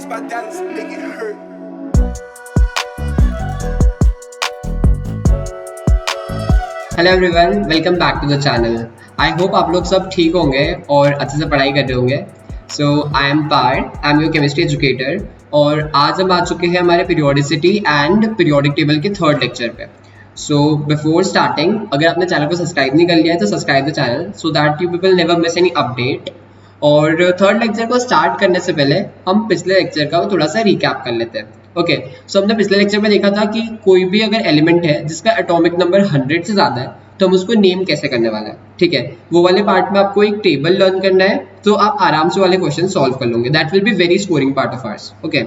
These my dollars make it hurt. Hello everyone, welcome back to the channel. I hope आप लोग सब ठीक होंगे और अच्छे से पढ़ाई कर रहे होंगे। So I am Parth, I am your chemistry educator और आज हम आ चुके हैं हमारे पीरियोडिसिटी एंड पीरियोडिक टेबल के थर्ड लेक्चर पे। सो बिफोर स्टार्टिंग, अगर आपने चैनल को सब्सक्राइब नहीं कर लिया है तो subscribe the channel so that you people never miss any update. और थर्ड लेक्चर को स्टार्ट करने से पहले हम पिछले लेक्चर का थोड़ा सा रिकैप कर लेते हैं। ओके, सो हमने पिछले लेक्चर में देखा था कि कोई भी अगर एलिमेंट है जिसका एटॉमिक नंबर 100 से ज़्यादा है तो हम उसको नेम कैसे करने वाला है। ठीक है, वो वाले पार्ट में आपको एक टेबल लर्न करना है तो आप आराम से वाले क्वेश्चन सॉल्व कर लोगे। That will be very scoring part of hours. Okay,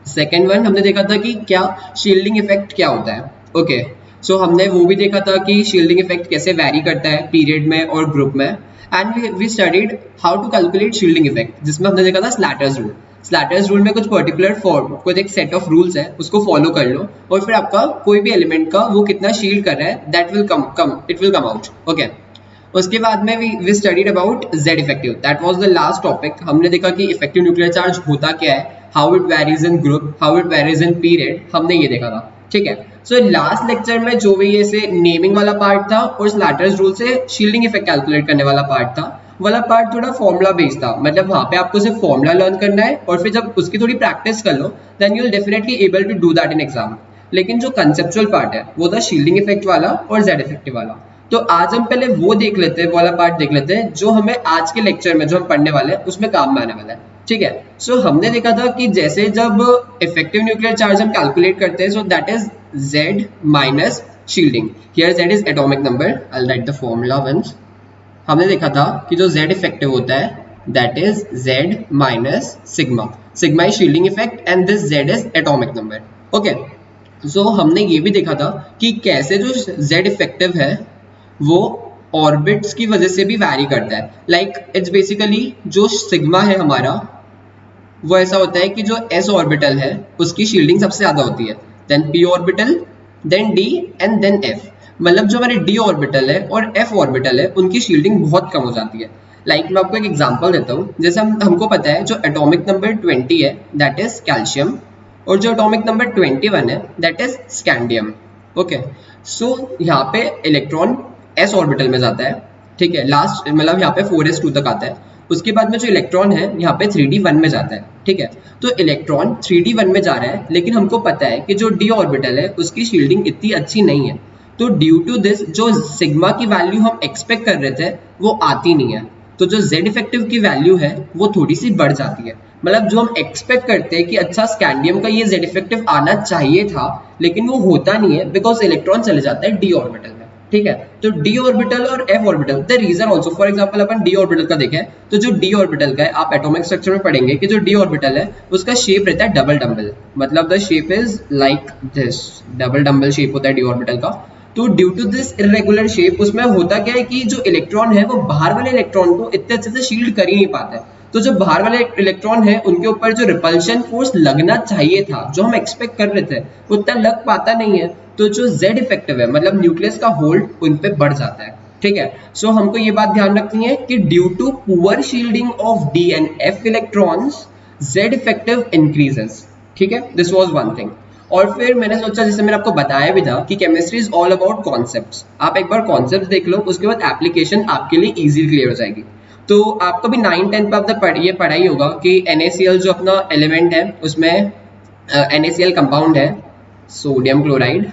second one हमने देखा था कि क्या शील्डिंग इफेक्ट क्या होता है। ओके, सो हमने वो भी देखा था कि शील्डिंग इफेक्ट कैसे वैरी करता है पीरियड में और ग्रुप में। And we studied how to calculate shielding effect, जिसमें हमने देखा था स्लैटर्स रूल। स्लैटर्स रूल में कुछ पर्टिकुलर फॉर्म, कुछ एक सेट ऑफ रूल्स है, उसको फॉलो कर लो और फिर आपका कोई भी एलिमेंट का वो कितना शील्ड कर रहा है that will come out. Okay, उसके बाद में we studied about Z effective. That was the last topic. हमने देखा कि इफेक्टिव न्यूक्लियर चार्ज होता क्या है, how it varies in group, how it varies in period, हमने ये देखा था। ठीक है, सो लास्ट लेक्चर में जो भी ऐसे नेमिंग वाला पार्ट था और स्लैटर्स रूल से शील्डिंग इफेक्ट कैलकुलेट करने वाला पार्ट था, वाला पार्ट थोड़ा फॉर्मूला बेस्ड था। मतलब वहाँ पे आपको सिर्फ फॉर्मूला लर्न करना है और फिर जब उसकी थोड़ी प्रैक्टिस कर लो then you will definitely able to do that in exam. लेकिन जो कंसेप्चुअल पार्ट है वो था शील्डिंग इफेक्ट वाला और जेड इफेक्टिव वाला। तो आज हम पहले वो देख लेते हैं, वाला पार्ट देख लेते हैं जो हमें आज के लेक्चर में जो हम पढ़ने वाले हैं उसमें काम में आने वाला है। ठीक है, सो हमने देखा था कि जैसे जब इफेक्टिव न्यूक्लियर चार्ज हम कैलकुलेट करते हैं so that is Z minus shielding. Here Z is atomic number, I will write the formula once. हमने देखा था कि जो Z इफेक्टिव होता है that is Z minus sigma. Sigma is shielding effect and this Z is atomic number. Okay, so हमने ये भी देखा था कि कैसे जो Z इफेक्टिव है वो ऑर्बिट्स की वजह से भी वैरी करता है। लाइक इट्स बेसिकली जो सिग्मा है हमारा वो ऐसा होता है कि जो S ऑर्बिटल है उसकी शील्डिंग सबसे ज्यादा होती है, then P orbital, then D and then F। मतलब जो हमारे D ऑर्बिटल है और F ऑर्बिटल है उनकी शील्डिंग बहुत कम हो जाती है। लाइक मैं आपको एक एग्जांपल देता हूँ। जैसे हमको पता है जो एटॉमिक नंबर 20 है दैट इज कैल्शियम और जो एटॉमिक नंबर 21 है दैट इज स्कैंडियम। ओके, सो यहाँ पे इलेक्ट्रॉन S ऑर्बिटल में जाता है। ठीक है, लास्ट मतलब यहाँ पे 4s2 तक आता है। उसके बाद में जो इलेक्ट्रॉन है यहाँ पे 3d1 में जाता है। ठीक है, तो इलेक्ट्रॉन 3d1 में जा रहा है लेकिन हमको पता है कि जो D ऑर्बिटल है उसकी शील्डिंग इतनी अच्छी नहीं है। तो ड्यू टू दिस जो सिग्मा की वैल्यू हम एक्सपेक्ट कर रहे थे वो आती नहीं है, तो जो Z इफेक्टिव की वैल्यू है वो थोड़ी सी बढ़ जाती है। मतलब जो हम एक्सपेक्ट करते हैं कि अच्छा स्कैंडियम का ये Z इफेक्टिव आना चाहिए था लेकिन वो होता नहीं है बिकॉज इलेक्ट्रॉन चले जाता है D ऑर्बिटल में। ठीक है, तो D ऑर्बिटल और F orbital the reason also, for example अपन D ऑर्बिटल का देखें तो जो D ऑर्बिटल का है आप एटॉमिक स्ट्रक्चर में पढ़ेंगे कि जो D ऑर्बिटल है उसका शेप रहता है डबल डम्बल। मतलब the shape is like this, double dumbbell shape होता है D ऑर्बिटल का। तो due to this irregular shape उसमें होता क्या है कि जो इलेक्ट्रॉन है वो बाहर वाले इलेक्ट्रॉन को इतने अच्छे से शील्ड कर ही नहीं पाता है। तो जो बाहर वाले इलेक्ट्रॉन है उनके ऊपर जो रिपल्शन फोर्स लगना चाहिए था, जो हम एक्सपेक्ट कर रहे थे, उतना लग पाता नहीं है। तो जो Z इफेक्टिव है मतलब न्यूक्लियस का होल्ड उन पे बढ़ जाता है। ठीक है, सो हमको ये बात ध्यान रखनी है कि due to poor shielding of D and F electrons Z effective increases. ठीक है, दिस वाज वन थिंग। और फिर मैंने सोचा, जैसे मैंने आपको बताया भी था कि chemistry is all about concepts. आप एक बार कॉन्सेप्ट्स देख लो उसके बाद एप्लीकेशन आपके लिए इजीली क्लियर हो जाएगी। तो आपको भी 9-10 पे आपने ये पढ़ा ही होगा कि NaCl जो अपना एलिमेंट है उसमें NaCl कंपाउंड है सोडियम क्लोराइड,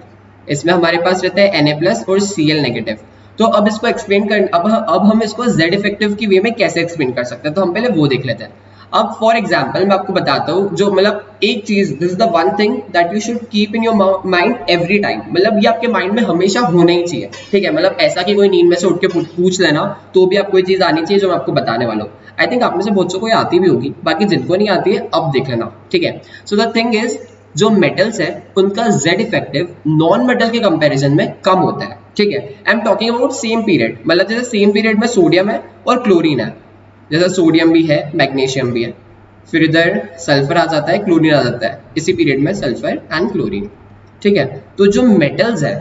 इसमें हमारे पास रहता है Na+ और Cl नेगेटिव। तो अब इसको एक्सप्लेन कर अब हम इसको Z इफेक्टिव की वे में कैसे एक्सप्लेन कर सकते हैं, तो हम पहले वो देख लेते हैं। अब फॉर एग्जाम्पल मैं आपको बताता हूँ जो मतलब एक चीज, this is the one thing that you should keep in your mind every time. मतलब ये आपके माइंड में हमेशा होना ही चाहिए। ठीक है, मतलब ऐसा कि कोई नींद में से उठ के पूछ लेना तो भी आपको ये चीज आनी चाहिए जो मैं आपको बताने वाला हूँ। आई थिंक आप में से बहुत से कोई आती भी होगी, बाकी जिनको नहीं आती है अब देख लेना। ठीक है, सो द थिंग इज जो मेटल्स है उनका Z इफेक्टिव नॉन मेटल के कंपैरिजन में कम होता है। ठीक है, I am talking about same period. मतलब जैसे सेम पीरियड में सोडियम है और क्लोरीन है, जैसे सोडियम भी है मैग्नीशियम भी है, फिर इधर सल्फर आ जाता है, क्लोरीन आ जाता है, इसी पीरियड में सल्फर एंड क्लोरीन। ठीक है, तो जो मेटल्स है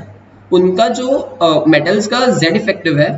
उनका जो मेटल्स का Z इफेक्टिव है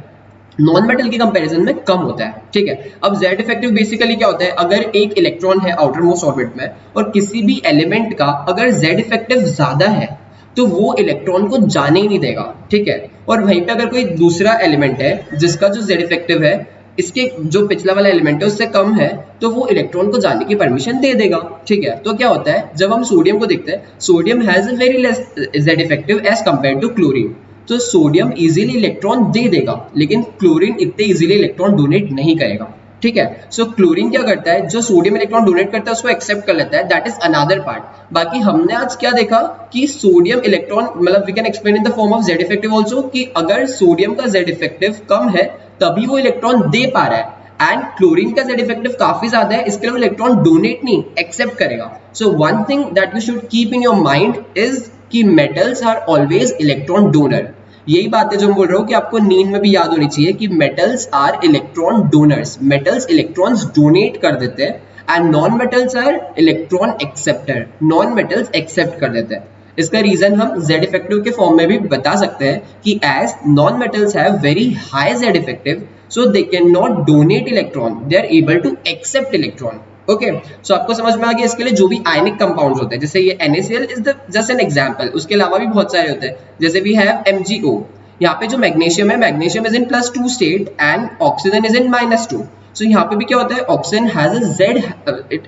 नॉन मेटल के कंपैरिजन में कम होता है, ठीक है। अब जेड इफेक्टिव बेसिकली क्या होता है, अगर एक इलेक्ट्रॉन है आउटर मोस्ट ऑर्बिट में और किसी भी एलिमेंट का अगर जेड इफेक्टिव ज्यादा है तो वो इलेक्ट्रॉन को जाने ही नहीं देगा, ठीक है। और वहीं पे अगर कोई दूसरा एलिमेंट है जिसका जो जेड इफेक्टिव है इसके जो पिछला वाला एलिमेंट है उससे कम है, तो वो इलेक्ट्रॉन को जाने की परमिशन दे देगा, ठीक है। तो क्या होता है, जब हम सोडियम को देखते हैं, sodium has a very less Z effective as compare to chlorine. तो सोडियम इजीली इलेक्ट्रॉन दे देगा, लेकिन क्लोरीन इतने इजीली इलेक्ट्रॉन डोनेट नहीं करेगा, ठीक है। सो क्लोरीन क्या करता है, जो सोडियम इलेक्ट्रॉन डोनेट करता है उसको एक्सेप्ट कर लेता है, दैट इज अनदर पार्ट। बाकी हमने आज क्या देखा कि सोडियम इलेक्ट्रॉन मतलब we can explain in the form of Z effective also, कि अगर सोडियम का जेड इफेक्टिव कम है तभी वो इलेक्ट्रॉन दे पा रहा है, एंड क्लोरीन का जेड इफेक्टिव काफी ज्यादा है, इसके लिए वो इलेक्ट्रॉन डोनेट नहीं एक्सेप्ट करेगा। So one thing that you should keep in your mind is कि metals are always electron donor. यही बात है जो मैं बोल रहा हूँ कि आपको नींद में भी याद होनी चाहिए कि metals are electron donors, metals electrons donate कर देते हैं, and non metals are electron acceptor, non metals accept कर देते हैं। इसका रीजन हम जेड इफेक्टिव के फॉर्म में भी बता सकते हैं कि as non metals have very high Z effective, so they can not donate electron, they are able to accept electron. Okay, so आपको समझ में आ गया। इसके लिए जो भी आयनिक कंपाउंड्स होते हैं, जैसे ये NaCl is the just an example, उसके अलावा भी बहुत सारे होते हैं, जैसे वी हैव MgO। यहाँ पे जो मैग्नीशियम है, magnesium is in +2 state and oxygen is in -2। सो यहाँ पे भी क्या होता है, oxygen has a Z,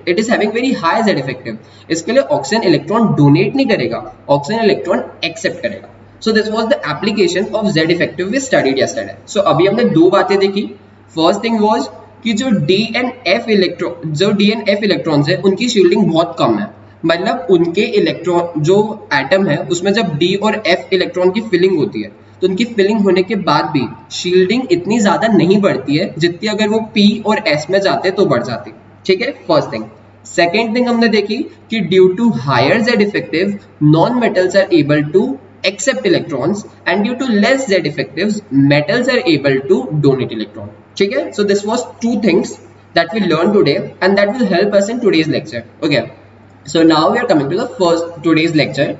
it is having very high Z effective. इसके लिए ऑक्सीजन इलेक्ट्रॉन डोनेट नहीं करेगा, ऑक्सीजन इलेक्ट्रॉन एक्सेप्ट करेगा। So this was the application of Z effective we studied yesterday. So अभी हमने दो बातें देखी। फर्स्ट थिंग वाज कि जो डी एंड एफ इलेक्ट्रॉन्स है उनकी शील्डिंग बहुत कम है, मतलब उनके इलेक्ट्रॉन जो एटम है उसमें जब डी और एफ इलेक्ट्रॉन की फिलिंग होती है तो उनकी फिलिंग होने के बाद भी शील्डिंग इतनी ज्यादा नहीं बढ़ती है जितनी अगर वो पी और एस में जाते तो बढ़ जाती, ठीक है, फर्स्ट थिंग। सेकेंड थिंग हमने देखी कि due to higher Z effective non metals are able to accept electrons, and due to less Z effectives metals are able to donate electron, ठीक है। So this was two things that we learned today and that will help us in today's lecture. Okay, so now we are coming to the first today's lecture.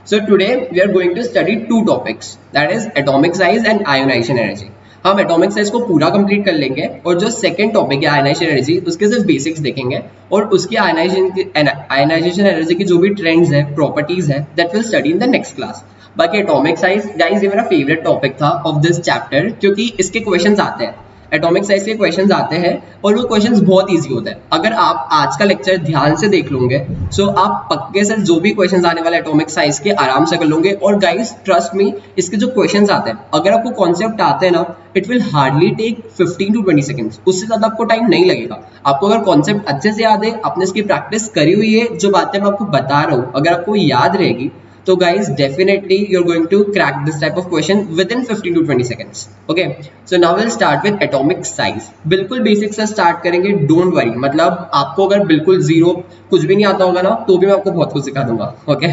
So today we are going to study two topics, that is atomic size and ionization energy. हम atomic size को पूरा complete कर लेंगे और जो second topic है ionization energy उसके सिर्फ बेसिक्स देखेंगे और उसकी आयनाइजेशन एनर्जी की जो भी ट्रेंड्स है, प्रॉपर्टीज है, that will study in the next class. बाकी एटॉमिक साइज गाइस ये मेरा फेवरेट टॉपिक था ऑफ दिस चैप्टर, क्योंकि इसके क्वेश्चंस आते हैं, एटॉमिक साइज के क्वेश्चंस आते हैं और वो क्वेश्चंस बहुत इजी होते हैं। अगर आप आज का लेक्चर ध्यान से देख लोगे सो आप पक्के से जो भी क्वेश्चंस आने वाले एटॉमिक साइज के आराम से कर लोगे। और गाइस ट्रस्ट मी, इसके जो क्वेश्चंस आते हैं अगर आपको कॉन्सेप्ट आते हैं ना, it will hardly take 15 to 20 seconds, उससे ज्यादा आपको टाइम नहीं लगेगा। आपको अगर कॉन्सेप्ट अच्छे से याद है, आपने इसकी प्रैक्टिस करी हुई है, जो बातें मैं आपको बता रहा हूँ अगर आपको याद रहेगी तो guys definitely you're going to crack this type of question within 15 to 20 seconds. Okay, so now we'll start with atomic size. बिल्कुल बेसिक से स्टार्ट करेंगे, डोंट वरी। मतलब आपको अगर बिल्कुल जीरो कुछ भी नहीं आता होगा ना तो भी मैं आपको बहुत कुछ सिखा दूंगा। Okay,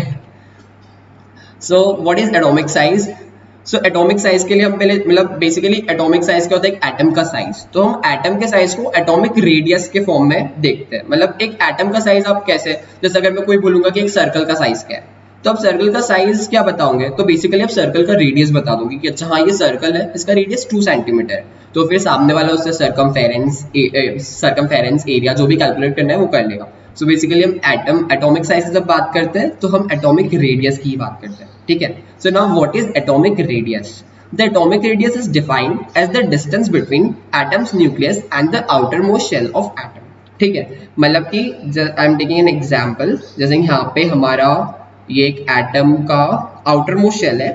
so what is atomic size? So atomic size के लिए हम पहले मतलब बेसिकली एटॉमिक साइज क्या होता है, एक एटम का साइज। तो हम एटम के साइज को एटॉमिक रेडियस के फॉर्म में देखते हैं। मतलब एक एटम का साइज आप कैसे, जैसे अगर मैं कोई बोलूंगा कि एक सर्कल का साइज क्या है तो आप सर्कल का साइज क्या बताओगे, तो बेसिकली आप सर्कल का रेडियस बता दोगे कि अच्छा हाँ ये सर्कल है, इसका रेडियस 2 सेंटीमीटर। तो फिर सामने वाला उससे सर्कमफेरेंस एरिया जो भी कैलकुलेट करना है वो कर लेगा। सो बेसिकली हम एटॉमिक साइज से जब बात करते हैं तो हम एटॉमिक रेडियस की बात करते हैं, ठीक है। So now what is atomic radius? The atomic radius is defined as the distance between atoms nucleus and the outer most shell of atom, ठीक है। मतलब कि I am taking an example, जैसे यहाँ पे हमारा ये एक एटम का आउटर मोस्ट शेल है,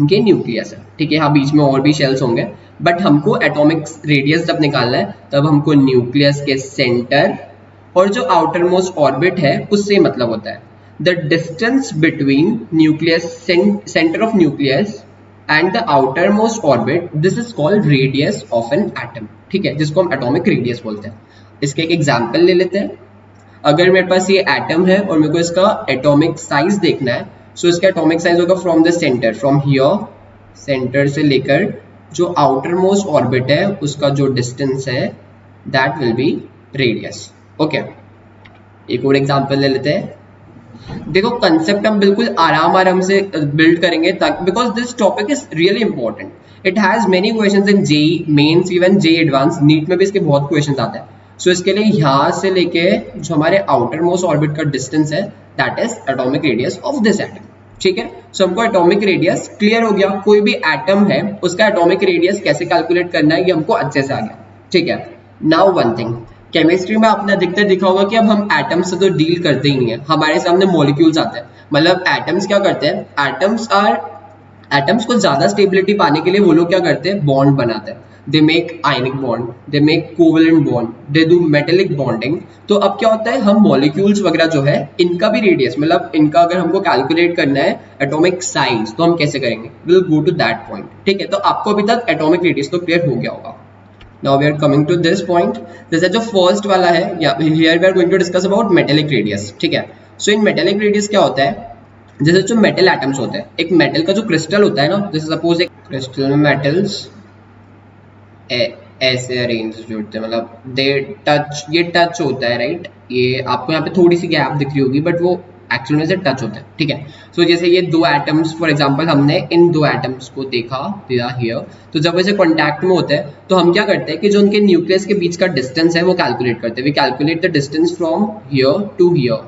ये न्यूक्लियस है, ठीक है। हाँ बीच में और भी शेल्स होंगे, बट हमको एटॉमिक रेडियस जब निकालना है तब हमको न्यूक्लियस के सेंटर और जो आउटर मोस्ट ऑर्बिट है उससे मतलब होता है the distance between nucleus centre of nucleus and the outer most orbit, this is called radius of an atom, ठीक है, जिसको हम एटॉमिक रेडियस बोलते हैं। इसके एक एग्जाम्पल ले लेते हैं। अगर मेरे पास ये एटम है और मेरे को इसका एटॉमिक साइज देखना है, सो इसका एटॉमिक साइज होगा from the centre, from here centre से लेकर जो आउटर मोस्ट ऑर्बिट है उसका जो डिस्टेंस है that will be radius. Okay, एक और एग्जांपल ले लेते हैं। देखो कंसेप्ट हम बिल्कुल आराम आराम से बिल्ड करेंगे ताकि because this topic is really important. It has many questions in JEE Mains even JEE Advance, NEET में भी इसके बहुत क्वेश्चंस आते हैं। सो इसके लिए यहाँ से लेके जो हमारे आउटर मोस्ट ऑर्बिट का डिस्टेंस है that is atomic radius of this atom. ठीक है, सो हमको एटॉमिक रेडियस क्लियर हो गया, कोई भी एटम है उसका एटॉमिक रेडियस कैसे कैलकुलेट करना है ये हमको अच्छे से आ गया। ठीक है, नाउ वन थिंग, केमिस्ट्री में आपने अधिकतर देखा होगा कि अब हम एटम्स से तो डील करते ही नहीं है, हमारे सामने मॉलिक्यूल्स आते हैं। मतलब एटम्स क्या करते हैं, एटम्स को ज्यादा स्टेबिलिटी पाने के लिए वो लोग क्या करते हैं, बॉन्ड बनाते हैं। They make ionic bond, they make covalent bond, they do metallic bonding. तो अब क्या होता है, हम मॉलिक्यूल्स वगैरह जो है इनका भी रेडियस, मतलब इनका अगर हमको कैलकुलेट करना है एटॉमिक साइज, तो हम कैसे करेंगे, will go to that point. ठीक है, तो आपको अभी तक एटॉमिक रेडियस तो क्लियर हो गया होगा। Now we are coming to this point. जैसे जो फर्स्ट वाला है, here we are going to discuss about metallic radius. ठीक है, so in metallic radius क्या होता है, जैसे जो मेटल एटम्स होते हैं, एक मेटल का जो क्रिस्टल होता है ना, जैसे सपोज एक क्रिस्टल में मेटल्स ऐसे अरेंज जुड़ते हैं, मतलब दे टच, ये टच होता है राइट, ये आपको यहाँ पे थोड़ी सी गैप दिख रही होगी बट वो एक्चुअल में से टच होता है। ठीक है, सो जैसे ये दो एटम्स, फॉर एग्जांपल हमने इन दो एटम्स को देखा दिया हियर, तो जब वैसे कांटेक्ट में होते हैं तो हम क्या करते हैं कि जो उनके न्यूक्लियस के बीच का डिस्टेंस है वो कैलकुलेट करते हैं। We calculate the distance from here to here,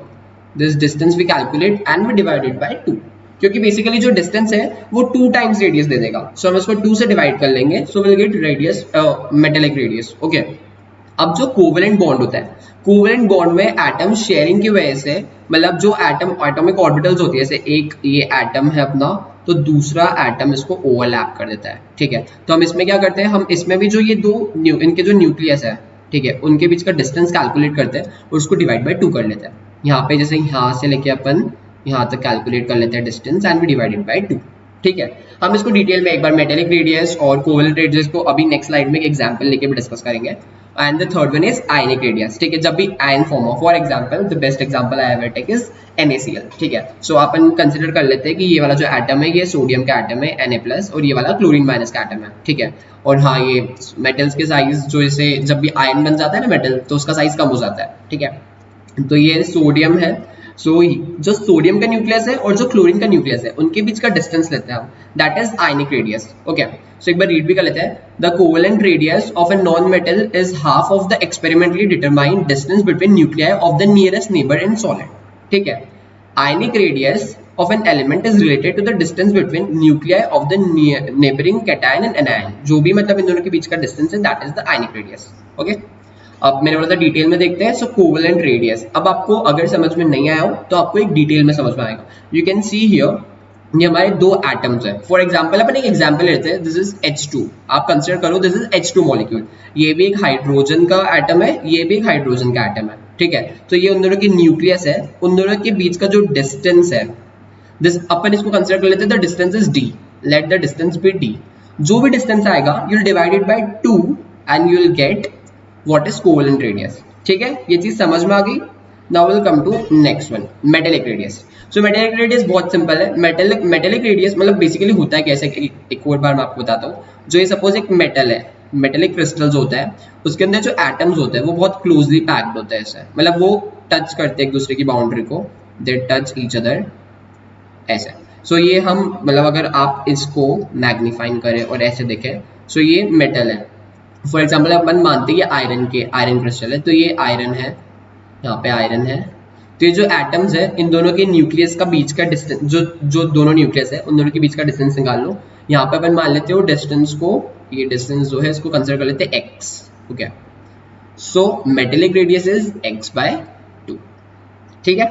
this distance we calculate and we divided by 2, क्योंकि बेसिकली जो डिस्टेंस है वो 2 टाइम्स रेडियस दे देगा। सो हम इसको 2 से डिवाइड कर लेंगे, so will get radius, metallic radius. Okay, अब जो कोवेलेंट बॉन्ड होता है, कोवेलेंट बॉन्ड में एटम शेयरिंग की वजह से, मतलब जो एटम एटॉमिक ऑर्बिटल्स होती है, जैसे एक ये एटम है अपना, तो दूसरा एटम इसको ओवरलैप कर देता है। ठीक है, तो हम इसमें क्या करते हैं, हम इसमें भी जो ये दो इनके जो न्यूक्लियस है, ठीक है, उनके बीच का डिस्टेंस कैलकुलेट करते हैं और उसको डिवाइड बाय 2 कर लेते हैं। यहाँ पे जैसे यहाँ से लेके अपन यहाँ तक कैलकुलेट कर लेते हैं distance and we divided by 2। ठीक है, हम इसको डिटेल में एक बार मेटेलिक रेडियस और कोवेलेंट रेडियस को अभी नेक्स्ट स्लाइड में एक एग्जांपल लेके भी डिस्कस करेंगे। And the third one is ionic radius. ठीक है, जब भी आयन फॉर्म हो, for example the best example I ever take is NaCl। ठीक है, सो अपन कंसीडर कर लेते हैं कि ये वाला जो एटम है ये सोडियम का एटम है Na+, और ये वाला क्लोरीन माइनस का एटम है। ठीक है, और हाँ ये मेटल्स के साइज जो जैसे जब भी आयन बन जाता है ना मेटल, तो उसका साइज कम हो जाता है। ठीक है, तो ये सोडियम है, सो जो सोडियम का न्यूक्लियस है और जो क्लोरीन का न्यूक्लियस है उनके बीच का डिस्टेंस लेते हैं हम, that is ionic radius. Okay, so एक बार रीड भी कर लेते हैं, the covalent radius of a non metal is half of the experimentally determined distance between nuclei of the nearest neighbour in solid. ठीक है, ionic radius of an element is related to the distance between nuclei of the neighboring cation and anion, जो भी मतलब इन दोनों के बीच का distance है that is the ionic radius. Okay, अब मैंने बोला था डिटेल में देखते हैं। सो कोवेलेंट रेडियस, अब आपको अगर समझ में नहीं आया हो तो आपको एक डिटेल में समझ में आएगा। यू कैन सी हियर, ये हमारे दो एटम्स है। फॉर एग्जांपल अपन एक एग्जांपल लेते हैं, दिस इज H2। आप कंसीडर करो दिस इज H2 मॉलिक्यूल, ये भी एक हाइड्रोजन का एटम है, ये भी एक हाइड्रोजन का एटम है। ठीक है, तो ये उन दोनों की न्यूक्लियस है, उन दोनों के बीच का जो डिस्टेंस है, दिस अपन इसको कंसीडर कर लेते हैं, the distance is d, let the distance be d। जो भी डिस्टेंस आएगा you will divide it by 2 and you will get what is covalent radius. ठीक है, ये चीज समझ में आ गई। Now will come to next one, metallic radius. So metallic radius बहुत सिंपल है। मेटेलिक रेडियस मतलब बेसिकली होता है कैसे, एक और बार मैं आपको बताता हूँ। जो ये सपोज एक मेटल है, मेटेलिक क्रिस्टल्स होता है, उसके अंदर जो एटम्स होते हैं वो बहुत क्लोजली पैक्ड होते हैं ऐसे, मतलब वो टच करते हैं एक दूसरे की बाउंड्री को, दे टच ईच अदर ऐसे। सो ये हम मतलब अगर आप इसको मैग्नीफाइन करें और ऐसे देखें, सो ये मेटल है। फॉर एग्जाम्पल अपन मानते हैं ये आयरन क्रिस्टल है, तो ये आयरन है, यहाँ पे आयरन है। तो ये जो एटम्स है इन दोनों के न्यूक्लियस का बीच का डिस्टेंस, जो दोनों न्यूक्लियस है उन दोनों के बीच का डिस्टेंस निकाल लो। यहाँ पे अपन मान लेते हो डिस्टेंस को, ये डिस्टेंस जो है इसको कंसिडर कर लेते हैं x। Okay, so metallic radius is x/2। ठीक है,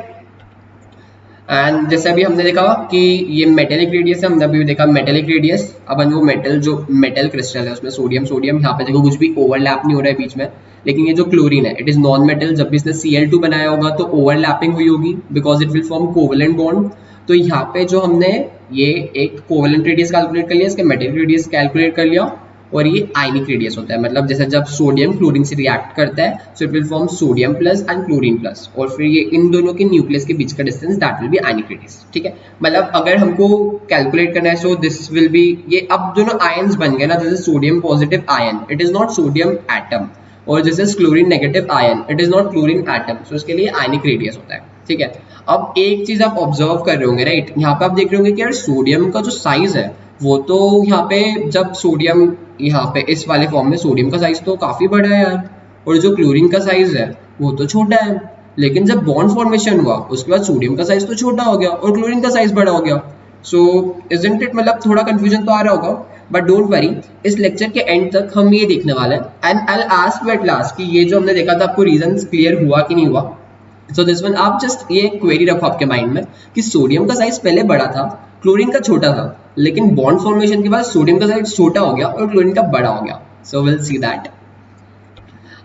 एंड जैसे अभी हमने देखा कि ये मेटेलिक रेडियस है, हमने अभी देखा मेटेलिक रेडियस। अपन वो मेटल जो मेटल क्रिस्टल है उसमें सोडियम यहाँ पे देखो कुछ भी ओवरलैप नहीं हो रहा है बीच में, लेकिन ये जो क्लोरीन है इट इज नॉन मेटल, जब भी इसने Cl2 बनाया होगा तो ओवरलैपिंग हुई होगी because it will form covalent bond. तो यहाँ पे जो हमने ये एक कोवेलेंट रेडियस कैलकुलेट कर लिया, इसके मेटेलिक रेडियस कैलकुलेट कर लिया, और ये आयनिक रेडियस होता है, मतलब जैसे जब सोडियम क्लोरीन से रिएक्ट करता है so it will form sodium plus and chlorine plus, और फिर ये इन दोनों के न्यूक्लियस के बीच का distance that will be ionic radius. ठीक है, मतलब अगर हमको कैलकुलेट करना है सो दिस विल बी, ये अब दोनों आयन्स बन गए ना, this is sodium positive ion, it is not sodium atom, और this is chlorine negative ion, it is not chlorine atom, so इसके लिए आयनिक रेडियस होता है। ठीक है। अब एक चीज आप ऑब्जर्व कर रहे होंगे, राइट, यहाँ पे आप देख रहे होंगे कि यार सोडियम का जो साइज है वो तो यहाँ पे, जब सोडियम यहाँ पे इस वाले फॉर्म में, सोडियम का साइज तो काफी बड़ा है यार, और जो क्लोरीन का साइज है वो तो छोटा है। लेकिन जब बॉन्ड फॉर्मेशन हुआ उसके बाद सोडियम का साइज तो छोटा हो गया और क्लोरीन का साइज बड़ा हो गया। सो इजंट इट, मतलब थोड़ा कंफ्यूजन तो आ रहा होगा, बट डोंट वरी, इस लेक्चर के एंड तक हम ये देखने वाले हैं and I will ask you at last कि ये जो हमने देखा था आपको रीजंस क्लियर हुआ कि नहीं हुआ। सो दिस वन, आप जस्ट ये क्वेरी रखो आपके माइंड में कि सोडियम का साइज पहले बड़ा था, क्लोरीन का छोटा था, लेकिन बॉन्ड फॉर्मेशन के बाद सोडियम का साइज छोटा हो गया और क्लोरीन का बड़ा हो गया। So will see that.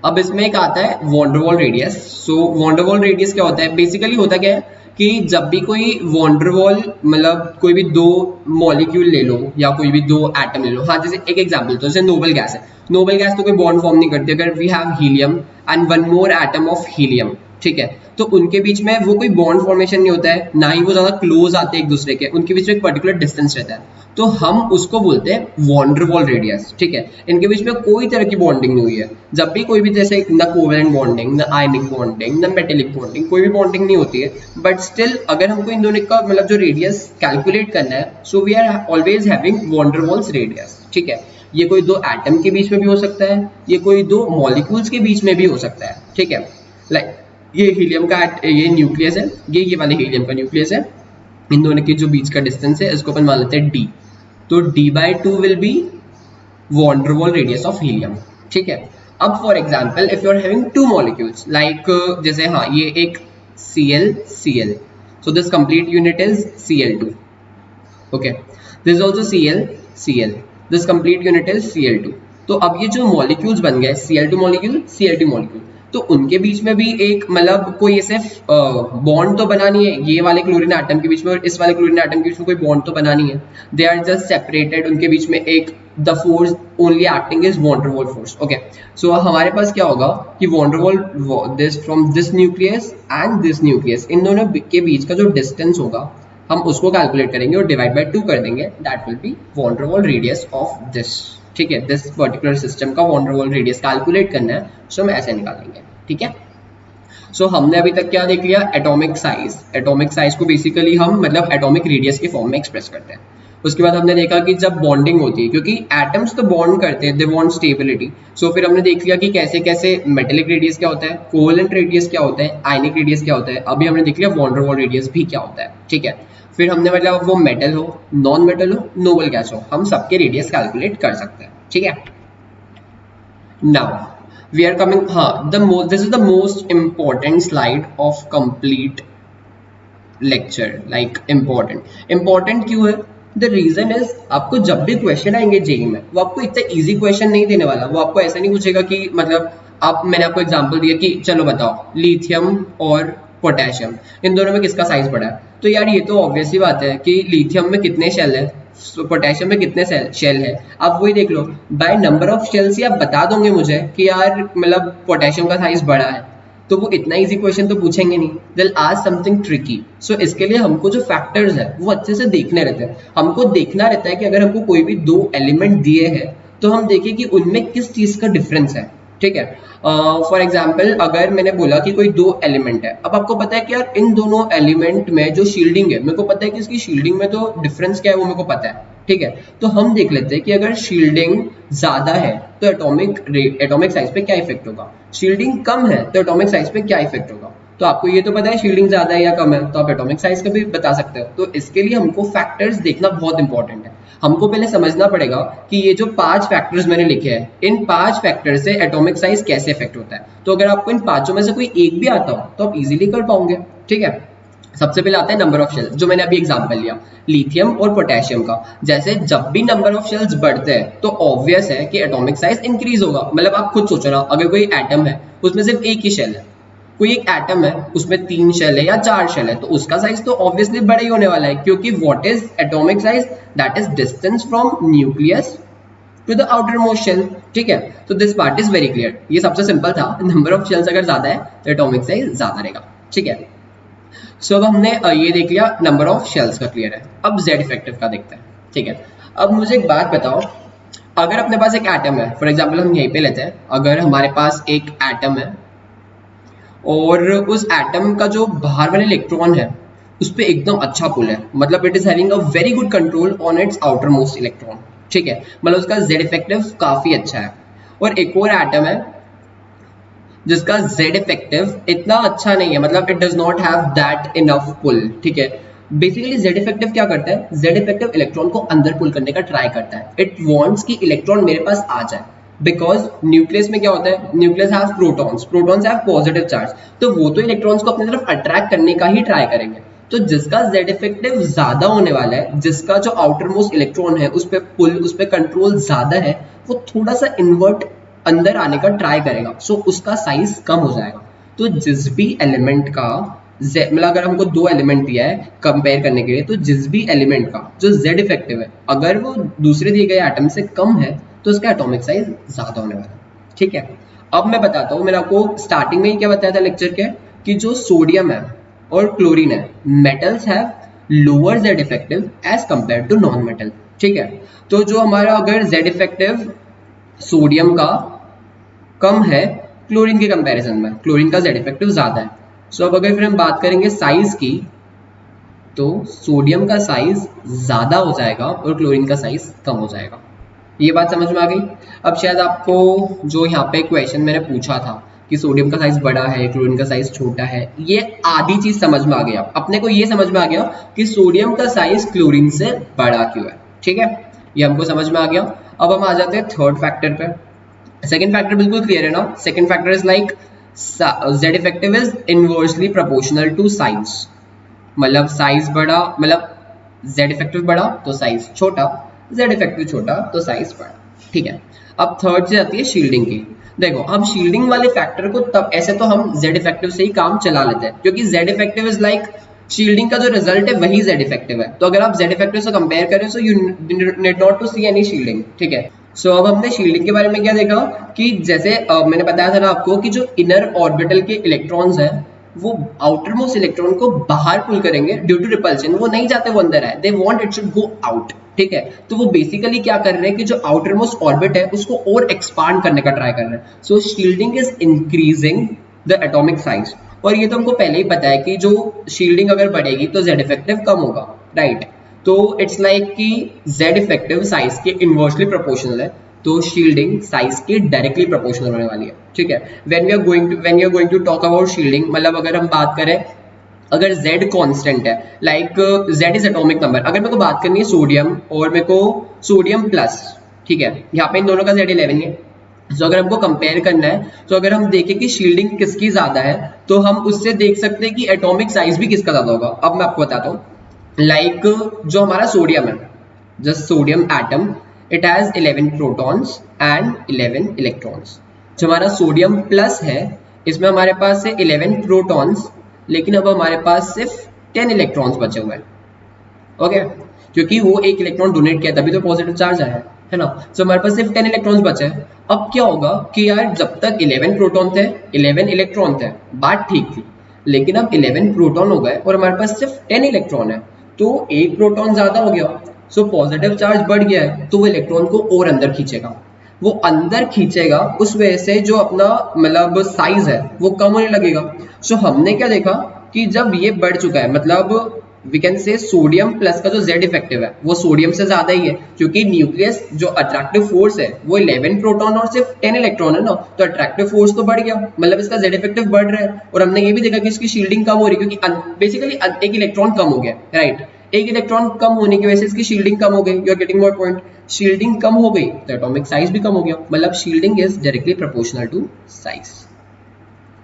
अब इसमें एक आता है वॉन्डरवॉल रेडियस। सो वॉन्डरवॉल रेडियस क्या होता है, बेसिकली होता क्या है कि जब भी कोई वॉन्डरवॉल, मतलब कोई भी दो मॉलिक्यूल ले लो या कोई भी दो एटम ले लो, हाँ जैसे एक एग्जांपल, तो जैसे नोबल गैस है, नोबल गैस तो कोई बॉन्ड फॉर्म नहीं करती अगर we have helium and one more atom of helium, ठीक है, तो उनके बीच में वो कोई बॉन्ड फॉर्मेशन नहीं होता है, ना ही वो ज्यादा क्लोज आते हैं एक दूसरे के, उनके बीच में एक पर्टिकुलर डिस्टेंस रहता है, तो हम उसको बोलते हैं वॉन्डरवॉल रेडियस, ठीक है। इनके बीच में कोई तरह की बॉन्डिंग नहीं हुई है, जब भी कोई भी, जैसे न कोवेलेंट बॉन्डिंग, न आयनिक बॉन्डिंग, न मेटेलिक बॉन्डिंग, कोई भी बॉन्डिंग नहीं होती है, बट स्टिल अगर हमको इन दोनों का मतलब जो रेडियस कैलकुलेट करना है, so we are always having van der Waals radius, ठीक है। ये कोई दो एटम के बीच में भी हो सकता है, ये कोई दो मॉलिक्यूल्स के बीच में भी हो सकता है, ठीक है। लाइक ये हीलियम का ये न्यूक्लियस है, ये वाले हीलियम का न्यूक्लियस है, इन दोनों के जो बीच का डिस्टेंस है इसको अपन मान लेते हैं d, तो d/2 will be van der Waals radius of helium, ठीक है। अब for example if you are having two molecules like, जैसे हाँ ये एक Cl, so this complete unit is Cl2, okay, this is also Cl, this complete unit is Cl2। तो अब ये जो मॉलिक्यूल्स बन गए Cl2 मॉलिक्यूल, तो उनके बीच में भी एक मतलब कोई ऐसे बॉन्ड तो बना नहीं है, ये वाले क्लोरीन एटम के बीच में और इस वाले क्लोरीन एटम के बीच में कोई बॉन्ड तो बना नहीं है, दे आर जस्ट सेपरेटेड, उनके बीच में एक the force only acting is van der Waal force, okay. So हमारे पास क्या होगा कि van der Waal this from this nucleus and this nucleus, इन दोनों के बीच का जो डिस्टेंस होगा हम उसको कैलकुलेट करेंगे और डिवाइड बाय 2 कर देंगे, that will be van der Waals radius of this, ठीक है। दिस पर्टिकुलर सिस्टम का वॉन्डरवॉल रेडियस कैलकुलेट करना है, सो हम ऐसे निकालेंगे, ठीक है। सो हमने अभी तक क्या देख लिया, एटॉमिक साइज, एटॉमिक साइज को बेसिकली हम मतलब एटॉमिक रेडियस के फॉर्म में एक्सप्रेस करते हैं। उसके बाद हमने देखा कि जब बॉन्डिंग होती है, क्योंकि एटम्स तो बॉन्ड करते हैं, दे वांट स्टेबिलिटी, सो फिर हमने देख लिया कि कैसे कैसे मेटेलिक रेडियस क्या होता है, कोवेलेंट रेडियस क्या होता है, आयनिक रेडियस क्या होता है, अभी हमने देख लिया वॉन्डरवॉल रेडियस भी क्या होता है, ठीक है। फिर हमने मतलब वो मेटल हो, नॉन मेटल हो, नोबल गैस हो, हम सबके रेडियस कैलकुलेट कर सकते हैं, ठीक है। Now we are coming, this is the most important slide of complete lecture, like important क्यों है, the reason is आपको जब भी क्वेश्चन आएंगे जेई में, वो आपको इतना इजी क्वेश्चन नहीं देने वाला, वो आपको ऐसा नहीं पूछेगा कि मतलब आप, मैंने आपको एग्जांपल दिया कि चलो बताओ लिथियम और पोटेशियम, इन दोनों में किसका साइज बड़ा है, तो यार ये तो ऑब्वियस ही बात है कि लिथियम में कितने शेल है, पोटेशियम में कितने शेल है, आप वही देख लो, बाय नंबर ऑफ शेल्स ही आप बता दोगे मुझे कि यार मतलब पोटेशियम का साइज बड़ा है, तो वो इतना इजी क्वेश्चन तो पूछेंगे नहीं, दिल आस्क समथिंग ट्रिकी। सो इसके लिए हमको जो फैक्टर्स है वो अच्छे से देखने रहते हैं, हमको देखना रहता है कि अगर हमको कोई भी दो एलिमेंट दिए हैं तो हम देखें कि उनमें किस चीज का डिफरेंस है, ठीक है। फॉर एग्जाम्पल अगर मैंने बोला कि कोई दो एलिमेंट है, अब आपको पता है कि यार इन दोनों एलिमेंट में जो शील्डिंग है, मेरे को पता है कि इसकी शील्डिंग में तो डिफरेंस क्या है वो मेरे को पता है, ठीक है। तो हम देख लेते हैं कि अगर शील्डिंग ज्यादा है तो एटॉमिक साइज पे क्या इफेक्ट होगा, शील्डिंग कम है तो एटॉमिक साइज पे क्या इफेक्ट होगा। तो आपको ये तो पता है शील्डिंग ज्यादा है या कम है, तो आप एटॉमिक साइज का भी बता सकते हो। तो इसके लिए हमको फैक्टर्स देखना बहुत इंपॉर्टेंट है, हमको पहले समझना पड़ेगा कि ये जो 5 फैक्टर्स मैंने लिखे हैं, इन 5 फैक्टर से एटॉमिक साइज कैसे इफेक्ट होता है। तो अगर आपको इन पांचों में से कोई एक भी आता हो तो आप इजीली कर पाओगे, ठीक है। सबसे पहले आता है नंबर ऑफ शेल्स, जो मैंने अभी एग्जांपल लिया लिथियम और पोटेशियम का, जैसे जब भी नंबर ऑफ शेल्स बढ़ते हैं तो ऑब्वियस है कि एटॉमिक साइज इंक्रीज होगा। मतलब आप खुद सोचो ना, अगर कोई एटम है उसमें सिर्फ एक ही शेल है, कोई एक एटम है उसमें 3 शेल है या 4 शेल है, तो उसका साइज तो ऑब्वियसली बड़ा ही होने वाला है, क्योंकि what is atomic size, that is distance from nucleus to the outer most shell, ठीक है। तो this part is very clear, ये सबसे सिंपल था, नंबर ऑफ शेल्स अगर ज्यादा है तो एटॉमिक साइज ज्यादा रहेगा, ठीक है। सो अब हमने ये देख लिया नंबर ऑफ शेल्स का क्लियर है, अब जेड इफेक्टिव का देखते हैं, ठीक है। अब मुझे एक बात बताओ, अगर अपने पास एक एटम है, फॉर एग्जांपल हम यहीं पे लेते हैं, अगर हमारे पास एक एटम है और उस एटम का जो बाहर वाला इलेक्ट्रॉन है उस पर एकदम अच्छा पुल है, मतलब it is having a very good control on it's outer most electron. ठीक है, मतलब उसका जेड इफेक्टिव काफी अच्छा है। और एक और एटम है जिसका जेड इफेक्टिव इतना अच्छा नहीं है, मतलब it does not have that enough pull. ठीक है, बेसिकली जेड इफेक्टिव क्या करता है, जेड इफेक्टिव इलेक्ट्रॉन को अंदर पुल करने का ट्राई करता है। इट वांट्स कि इलेक्ट्रॉन मेरे पास आ जाए, बिकॉज न्यूक्लियस में क्या होता है, nucleus have protons, protons have positive charge, तो वो तो इलेक्ट्रॉन्स को अपनी तरफ अट्रैक्ट करने का ही ट्राई करेंगे। तो जिसका जेड इफेक्टिव ज्यादा होने वाला है, जिसका जो आउटर मोस्ट इलेक्ट्रॉन है उस पर पुल, उस पर कंट्रोल ज्यादा है, वो थोड़ा सा इन्वर्ट अंदर आने का ट्राई करेगा, सो उसका साइज कम हो जाएगा। तो जिस भी एलिमेंट का मतलब अगर हमको दो एलिमेंट दिया है कंपेयर करने के लिए, तो जिस भी एलिमेंट का जो जेड इफेक्टिव है अगर वो दूसरे दिए गए एटम से कम है तो उसका एटॉमिक साइज ज्यादा होने वाला है। ठीक है, अब मैं बताता हूँ, मैंने आपको स्टार्टिंग में ही क्या बताया था लेक्चर के, कि जो सोडियम है और क्लोरीन है, metals have lower Z effective as compare to non metal. ठीक है, तो जो हमारा अगर जेड इफेक्टिव सोडियम का कम है क्लोरीन के कंपैरिजन में, क्लोरीन का जेड इफेक्टिव ज्यादा है। सो अब अगर फिर हम बात करेंगे साइज की, तो सोडियम का साइज ज्यादा हो जाएगा और क्लोरीन का साइज कम हो जाएगा। ये बात समझ में आ गई। अब शायद आपको जो यहाँ पे क्वेश्चन मैंने पूछा था कि सोडियम का साइज बड़ा है क्लोरीन का साइज छोटा है, ये आधी चीज समझ में आ गया। अपने को ये समझ में आ गया कि सोडियम का साइज क्लोरीन से बड़ा क्यों है। ठीक है, ये हमको समझ में आ गया। अब हम आ जाते हैं थर्ड फैक्टर पे। सेकंड फैक्टर बिल्कुल क्लियर है ना, second factor is like Z effective is inversely proportional to size, मतलब साइज बड़ा, मतलब जेड इफेक्टिव बड़ा तो साइज छोटा, जेड इफेक्टिव छोटा तो साइज बड़ा। ठीक है, अब थर्ड से आती है शील्डिंग की। देखो हम शील्डिंग वाले फैक्टर को तब ऐसे तो हम जेड इफेक्टिव से ही काम चला लेते हैं, क्योंकि Z effective is like shielding का जो रिजल्ट है वही जेड इफेक्टिव है। तो अगर आप जेड इफेक्टिव से कंपेयर करें so you need not to see any shielding. ठीक है, सो अब हमने शील्डिंग के बारे में क्या देखा कि जैसे मैंने बताया था ना आपको कि जो इनर ऑर्बिटल के इलेक्ट्रॉन्स हैं वो आउटर मोस्ट इलेक्ट्रॉन को बाहर पुल करेंगे ड्यू टू रिपल्शन, वो नहीं चाहते वो अंदर आए, they want it should go out. ठीक है, तो वो बेसिकली क्या कर रहे हैं कि जो आउटर मोस्ट ऑर्बिट है उसको और एक्सपांड करने का ट्राई कर रहे हैं। So shielding is increasing the atomic size. और ये तो हमको पहले ही पता है कि जो शील्डिंग अगर बढ़ेगी तो जेड इफेक्टिव कम होगा, राइट। तो इट्स लाइक कि जेड इफेक्टिव साइज के इनवर्सली प्रोपोर्शनल है, तो शील्डिंग साइज के डायरेक्टली प्रोपोर्शनल होने वाली है। ठीक है, when you are going to talk about shielding, मतलब अगर हम बात करें, अगर z कांस्टेंट है, like z is atomic number, अगर मेरे को बात करनी है सोडियम और मेरे को सोडियम प्लस, ठीक है, यहाँ पे इन दोनों का z11 है। तो अगर हमको कंपेयर करना है, तो अगर हम देखें कि शील्डिंग किसकी ज्यादा है, तो हम उससे देख सकते हैं कि एटॉमिक साइज भी किसका ज्यादा होगा। अब मैं आपको बताता हूँ, लाइक जो हमारा सोडियम है, just sodium atom, it has 11 protons and 11 electrons. जो हमारा सोडियम प्लस है इसमें हमारे पास है 11 प्रोटॉन्स, लेकिन अब हमारे पास सिर्फ 10 इलेक्ट्रॉन्स बचे हुए हैं। ओके, क्योंकि वो एक इलेक्ट्रॉन डोनेट किया तभी तो पॉजिटिव चार्ज आया है ना। तो हमारे पास सिर्फ 10 इलेक्ट्रॉन्स बचे हैं। अब क्या होगा कि यार जब तक 11 प्रोटॉन थे 11 इलेक्ट्रॉन थे, बात ठीक थी, लेकिन अब 11 प्रोटॉन हो गए और हमारे पास सिर्फ 10 इलेक्ट्रॉन है, तो एक प्रोटॉन ज्यादा हो गया, सो पॉजिटिव चार्ज बढ़ गया है, तो वो इलेक्ट्रॉन को और अंदर खींचेगा। वो अंदर खींचेगा, उस वजह से जो अपना मतलब साइज है वो कम होने लगेगा। सो हमने क्या देखा कि जब ये बढ़ चुका है, मतलब we can say sodium plus का जो जेड इफेक्टिव है वो सोडियम से ज्यादा ही है, क्योंकि न्यूक्लियस जो अट्रैक्टिव फोर्स है वो 11 प्रोटॉन और सिर्फ 10 इलेक्ट्रॉन है ना, तो अट्रैक्टिव फोर्स तो बढ़ गया, मतलब इसका जेड इफेक्टिव बढ़ रहा है। और हमने ये भी देखा कि इसकी शील्डिंग कम हो रही है, क्योंकि बेसिकली एक इलेक्ट्रॉन कम हो गया, राइट। एक इलेक्ट्रॉन कम होने की वजह से इसकी शील्डिंग कम हो गई। You are getting my point, shielding कम हो गई तो एटॉमिक साइज भी कम हो गया, मतलब shielding is directly proportional to size.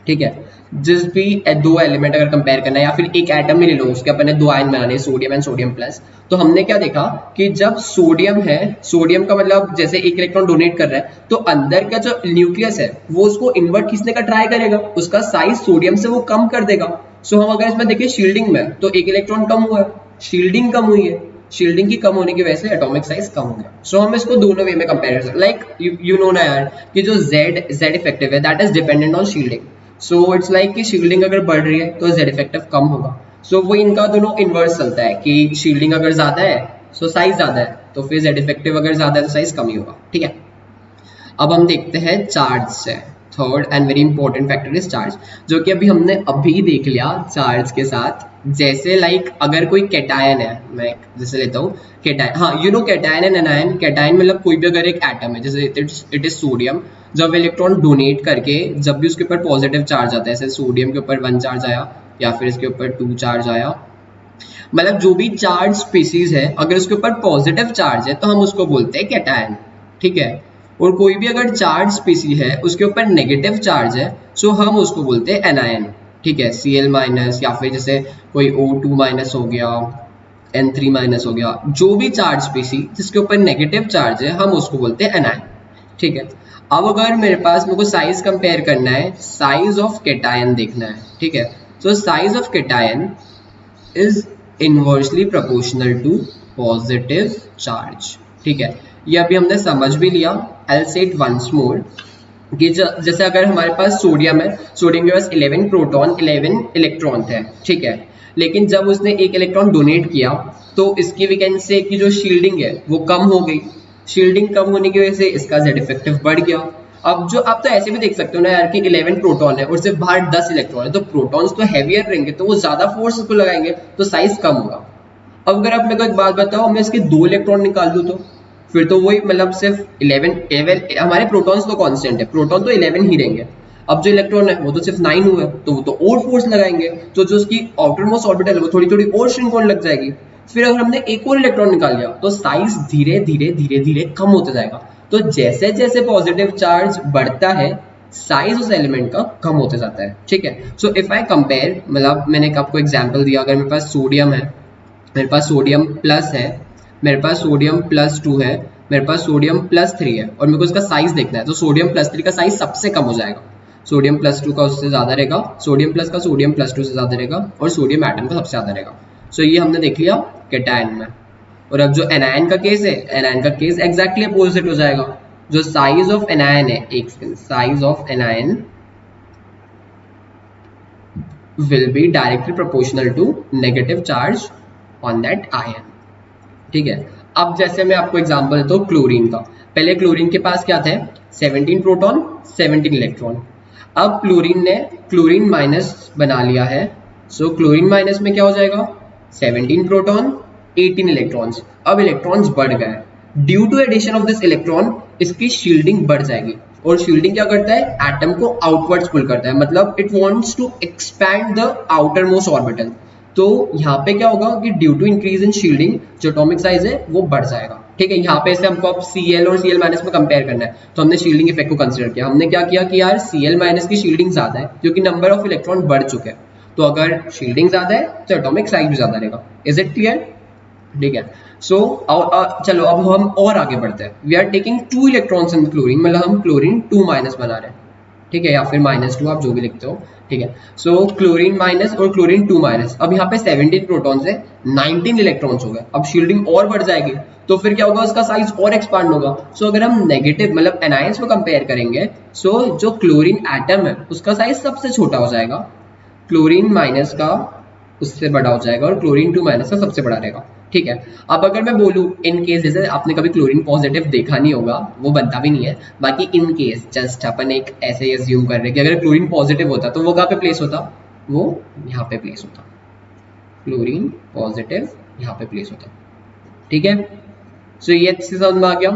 ठीक है, जिस भी दो एलिमेंट अगर कंपेयर करना है या फिर एक एटम में ले लो, उसके अपने दो आयन बनाने, सोडियम एंड सोडियम प्लस, तो हमने क्या देखा कि जब सोडियम है, सोडियम का मतलब जैसे एक इलेक्ट्रॉन डोनेट कर रहा है, तो अंदर का जो न्यूक्लियस है वो उसको इनवर्ट खींचने का ट्राई करेगा, उसका साइज सोडियम से वो कम कर देगा। सो हम अगर इसमें देखिए शील्डिंग में, तो एक इलेक्ट्रॉन कम हुआ है, शील्डिंग कम हुई है, शील्डिंग की कम होने की वजह से एटॉमिक साइज कम हो गया। सो हम इसको दोनों वे में कंपेयर कर, लाइक यू नो ना यार कि जो जेड इफेक्टिव है that is dependent on shielding. So it's like कि शील्डिंग अगर बढ़ रही है तो जेड इफेक्टिव कम होगा। सो वो इनका दोनों इनवर्स चलता है कि शील्डिंग अगर ज्यादा है सो साइज ज्यादा है, तो फिर जेड इफेक्टिव अगर ज्यादा है तो साइज कम ही होगा। ठीक है, अब हम देखते हैं चार्ज से, third and very important factor is charge, जो कि अभी हमने देख लिया चार्ज के साथ। जैसे लाइक अगर कोई कैटायन है, मैं जैसे लेता हूँ कैटायन, हाँ you know cation and anion. Cation मतलब कोई भी अगर एक एटम है, जैसे इट इज सोडियम, जब इलेक्ट्रॉन डोनेट करके जब भी उसके ऊपर पॉजिटिव चार्ज आता है, जैसे सोडियम के ऊपर 1 चार्ज आया या फिर इसके ऊपर 2 चार्ज आया, मतलब जो भी चार्ज स्पीसीज है अगर उसके ऊपर पॉजिटिव चार्ज है तो हम उसको बोलते हैं कैटायन, ठीक है। और कोई भी अगर चार्ज स्पीसीज है उसके ऊपर नेगेटिव चार्ज है सो हम उसको बोलते हैं एनायन, ठीक है। Cl माइनस या फिर जैसे कोई O2 माइनस हो गया, N3 माइनस हो गया, जो भी चार्ज स्पीसी जिसके ऊपर नेगेटिव चार्ज है हम उसको बोलते हैं एनायन, ठीक है। अब अगर मेरे को साइज कंपेयर करना है, साइज ऑफ कैटायन देखना है, ठीक है। So size of cation is inversely proportional to positive charge, ठीक है। ये अभी हमने समझ भी लिया। I will say it once more कि जैसे अगर हमारे पास सोडियम है, सोडियम के पास 11 प्रोटॉन 11 इलेक्ट्रॉन थे, ठीक है। लेकिन जब उसने एक इलेक्ट्रॉन डोनेट किया तो इसकी वी कैन से की जो शील्डिंग है वो कम हो गई। शील्डिंग कम होने की वजह से इसका जेड इफेक्टिव बढ़ गया। अब जो आप तो ऐसे भी देख सकते हो ना यार कि 11 प्रोटॉन है और सिर्फ बाहर 10 इलेक्ट्रॉन है, तो प्रोटॉन्स तो हैवियर रहेंगे तो वो ज्यादा फोर्स को लगाएंगे तो साइज कम होगा। अब अगर आप मेरे को एक बात बताओ, मैं इसके 2 इलेक्ट्रॉन निकाल दूं तो फिर तो वही मतलब सिर्फ 11 हमारे प्रोटॉन्स तो कांस्टेंट है, प्रोटॉन तो 11 ही रहेंगे। अब जो इलेक्ट्रॉन है वो तो सिर्फ 9 हुए तो वो तो और फोर्स लगाएंगे, तो जो उसकी आउटर मोस्ट ऑर्बिटल है वो थोड़ी थोड़ी और श्रिंक होने लग जाएगी। फिर अगर हमने एक और इलेक्ट्रॉन निकाल लिया तो साइज धीरे धीरे धीरे धीरे कम होता जाएगा। तो जैसे जैसे पॉजिटिव चार्ज बढ़ता है साइज उस एलिमेंट का कम होते जाता है, ठीक है। सो इफ आई कंपेयर, मतलब मैंने आपको एग्जांपल दिया, अगर मेरे पास सोडियम है, मेरे पास सोडियम प्लस है, मेरे पास सोडियम प्लस 2 है, मेरे पास सोडियम प्लस 3 है और मेरे को इसका साइज देखना है, तो सोडियम प्लस 3 का साइज सबसे कम हो जाएगा, सोडियम प्लस 2 का उससे ज़्यादा रहेगा, सोडियम प्लस का सोडियम प्लस 2 से ज़्यादा रहेगा और सोडियम एटम का सबसे ज़्यादा रहेगा। सो ये हमने देख लिया कैटायन में। और अब जो एनायन का केस है, एनायन का केस एग्जैक्टली अपोजिट हो जाएगा। जो साइज ऑफ एनायन है, एक second, size of anion will be directly proportional to negative charge on that ion, ठीक है। अब जैसे मैं आपको एग्जांपल देता हूँ क्लोरीन का। पहले क्लोरीन के पास क्या थे, 17 प्रोटॉन 17 इलेक्ट्रॉन। अब क्लोरीन ने क्लोरीन माइनस बना लिया है, सो क्लोरीन माइनस में क्या हो जाएगा, 17 प्रोटॉन 18 इलेक्ट्रॉन्स। अब इलेक्ट्रॉन्स बढ़ गए, due to addition of this electron इसकी शील्डिंग बढ़ जाएगी। और शील्डिंग क्या करता है, एटम को आउटवर्ड्स पुल करता है, मतलब it wants to expand the outer most orbital. तो यहाँ पे क्या होगा कि due to increase in shielding जो एटॉमिक साइज है वो बढ़ जाएगा, ठीक है। यहाँ पे से हमको अब Cl और Cl माइनस में कंपेयर करना है, तो हमने शील्डिंग इफेक्ट को कंसिडर किया। हमने क्या किया कि यार Cl माइनस की शील्डिंग ज्यादा है क्योंकि नंबर ऑफ इलेक्ट्रॉन बढ़ चुके हैं, तो अगर शील्डिंग ज्यादा है तो एटॉमिक साइज भी ज्यादा रहेगा। इज इट क्लियर, ठीक है। सो चलो अब हम और आगे बढ़ते हैं। We are taking 2 electrons in chlorine, मतलब हम क्लोरीन 2 माइनस बना रहे हैं, ठीक है, या फिर -2 आप जो भी लिखते हो, ठीक है। सो क्लोरीन माइनस और क्लोरीन 2 माइनस। अब यहाँ पे 17 प्रोटॉन्स है, 19 इलेक्ट्रॉन्स हो गए। अब शील्डिंग और बढ़ जाएगी तो फिर क्या होगा, उसका साइज और एक्सपांड होगा। सो अगर हम नेगेटिव मतलब एनायंस को कंपेयर करेंगे, सो जो क्लोरीन एटम है उसका साइज सबसे छोटा हो जाएगा, क्लोरीन माइनस का उससे बड़ा हो जाएगा और क्लोरीन 2 माइनस का सबसे बड़ा रहेगा, ठीक है। अब अगर मैं बोलूँ इन केस, जैसे आपने कभी क्लोरीन पॉजिटिव देखा नहीं होगा, वो बनता भी नहीं है, बाकी इन केस जस्ट अपन एक ऐसे ही अज्यूम कर रहे हैं कि अगर क्लोरीन पॉजिटिव होता तो वो कहाँ पे प्लेस होता, वो यहाँ पे प्लेस होता, क्लोरीन पॉजिटिव यहाँ पे प्लेस होता, ठीक है। सो ये अच्छे से समझ में आ गया।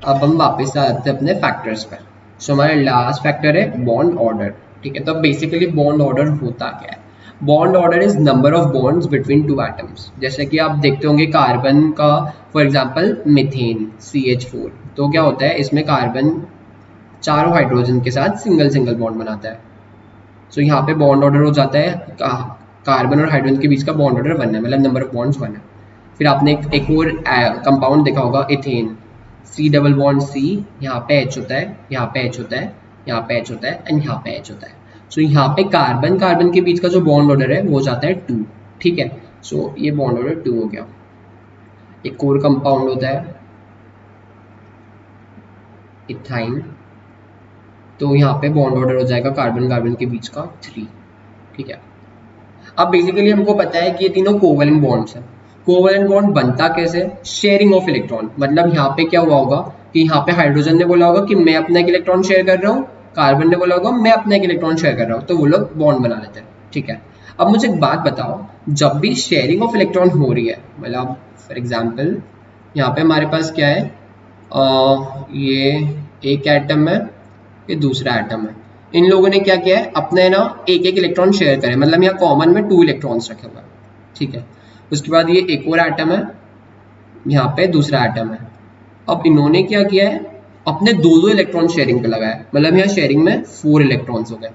अब हम वापस आते हैं अपने फैक्टर्स पर। सो हमारा लास्ट फैक्टर है बॉन्ड ऑर्डर, ठीक है। तो बेसिकली बॉन्ड ऑर्डर होता क्या है, bond order is number of bonds between 2 atoms. जैसे कि आप देखते होंगे कार्बन का, फॉर एग्जांपल मीथेन CH4, तो क्या होता है इसमें कार्बन चारों हाइड्रोजन के साथ सिंगल सिंगल बॉन्ड बनाता है। सो यहाँ पे बॉन्ड ऑर्डर हो जाता है, कार्बन और हाइड्रोजन के बीच का बॉन्ड ऑर्डर 1 है, मतलब नंबर ऑफ बॉन्ड्स 1 है। फिर आपने एक और कंपाउंड देखा होगा ethane, C double bond C, यहाँ पे H होता है, यहाँ पे H होता है, यहाँ पे H होता है एंड यहाँ पे H होता है। सो यहाँ पे कार्बन कार्बन के बीच का जो बॉन्ड ऑर्डर है वो जाता है 2, ठीक है। सो ये बॉन्ड ऑर्डर 2 हो गया। एक और कंपाउंड होता है इथाइन, तो यहाँ पे बॉन्ड ऑर्डर हो जाएगा कार्बन कार्बन के बीच का 3, ठीक है। अब बेसिकली हमको पता है कि ये तीनों कोवेलेंट बॉन्ड्स हैं। कोवेलेंट बॉन्ड बनता कैसे, शेयरिंग ऑफ इलेक्ट्रॉन, मतलब यहाँ पे क्या हुआ होगा कि यहाँ पे हाइड्रोजन ने बोला होगा कि मैं अपना एक इलेक्ट्रॉन शेयर कर रहा हूँ कार्बन ने बोला होगा मैं अपना एक इलेक्ट्रॉन शेयर कर रहा हूँ, तो वो लोग बॉन्ड बना लेते हैं। ठीक है, अब मुझे एक बात बताओ, जब भी शेयरिंग ऑफ इलेक्ट्रॉन हो रही है, मतलब फॉर एग्जाम्पल यहाँ पे हमारे पास क्या है, ये एक एटम है, ये दूसरा एटम है, इन लोगों ने क्या किया है, अपने ना एक एक इलेक्ट्रॉन शेयर करें, मतलब यहाँ कॉमन में 2 इलेक्ट्रॉन्स रखे हुए हैं। ठीक है, उसके बाद ये एक और एटम है, यहाँ पे दूसरा एटम है। अब इन्होंने क्या किया है, अपने 2-2 इलेक्ट्रॉन शेयरिंग पे लगाया है, मतलब यहाँ शेयरिंग में 4 इलेक्ट्रॉन्स हो गए।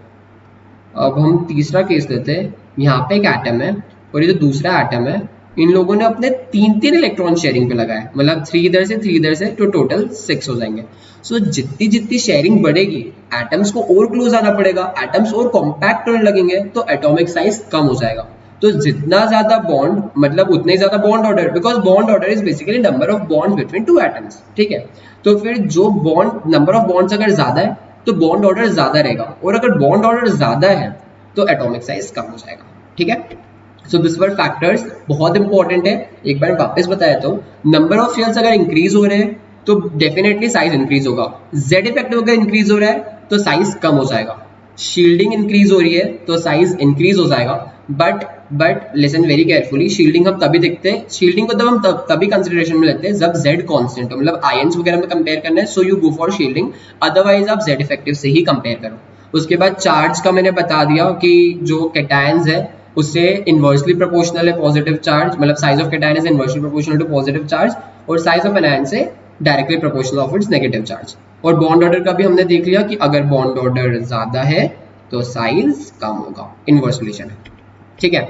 अब हम तीसरा केस लेते हैं, यहाँ पे एक एटम है और ये जो दूसरा एटम है, इन लोगों ने अपने 3-3 इलेक्ट्रॉन शेयरिंग पे लगाया, मतलब 3 इधर से 3 इधर से, तो टोटल 6 हो जाएंगे। सो जितनी जितनी शेयरिंग बढ़ेगी, एटम्स को और क्लोज आना पड़ेगा, एटम्स और कॉम्पैक्ट होने लगेंगे, तो एटॉमिक साइज कम हो जाएगा। तो जितना ज्यादा बॉन्ड, मतलब उतने ही ज्यादा bond order, because bond order is basically number of bond between 2 atoms. ठीक है, तो फिर जो बॉन्ड नंबर ऑफ बॉन्ड्स अगर ज्यादा है तो बॉन्ड ऑर्डर ज्यादा रहेगा, और अगर बॉन्ड ऑर्डर ज्यादा है तो एटॉमिक साइज कम हो जाएगा। ठीक है, सो दिस वर फैक्टर्स, बहुत इंपॉर्टेंट है। एक बार वापस बताया, तो नंबर ऑफ शेयर्स अगर इंक्रीज हो रहे हैं तो डेफिनेटली साइज इंक्रीज होगा, जेड इफेक्टिव अगर इंक्रीज हो रहा है तो साइज कम हो जाएगा, शील्डिंग इंक्रीज हो रही है तो साइज इंक्रीज हो जाएगा। But listen very carefully, shielding हम तभी देखते हैं, शील्डिंग को तब हम तभी कंसिडरेशन में लेते हैं जब z कांस्टेंट हो, मतलब आयंस वगैरह में कंपेयर करना है, so you go for shielding, otherwise आप z इफेक्टिव से ही कंपेयर करो। उसके बाद चार्ज का मैंने बता दिया कि जो कैटायंस है उससे इनवर्सली प्रोपोर्शनल है पॉजिटिव चार्ज, मतलब size of cation is inversely proportional to positive charge, और साइज ऑफ एनायन से directly proportional of its negative charge. और बॉन्ड ऑर्डर का भी हमने देख लिया कि अगर बॉन्ड ऑर्डर ज्यादा है तो साइज कम होगा, इनवर्स रिलेशन है। ठीक है,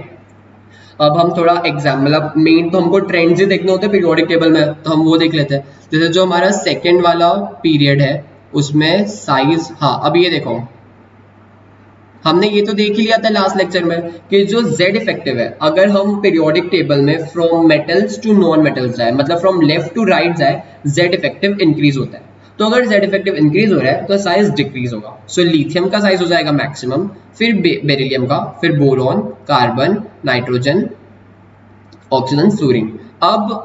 अब हम थोड़ा एग्जाम्पल, अब मेन तो हमको ट्रेंड्स ही देखने होते हैं पीरियोडिक टेबल में, तो हम वो देख लेते हैं। जैसे जो हमारा सेकेंड वाला पीरियड है उसमें साइज, हाँ अब ये देखो, हमने ये तो देख ही लिया था लास्ट लेक्चर में कि जो z इफेक्टिव है, अगर हम पीरियोडिक टेबल में from metals to non metals जाए, मतलब फ्रॉम लेफ्ट टू राइट जाए, z इफेक्टिव इंक्रीज होता है। तो अगर z इफेक्टिव इंक्रीज हो रहा है तो साइज डिक्रीज होगा। सो लिथियम का साइज हो जाएगा मैक्सिमम, फिर बेरिलियम का, फिर boron, carbon, nitrogen, oxygen, fluorine. अब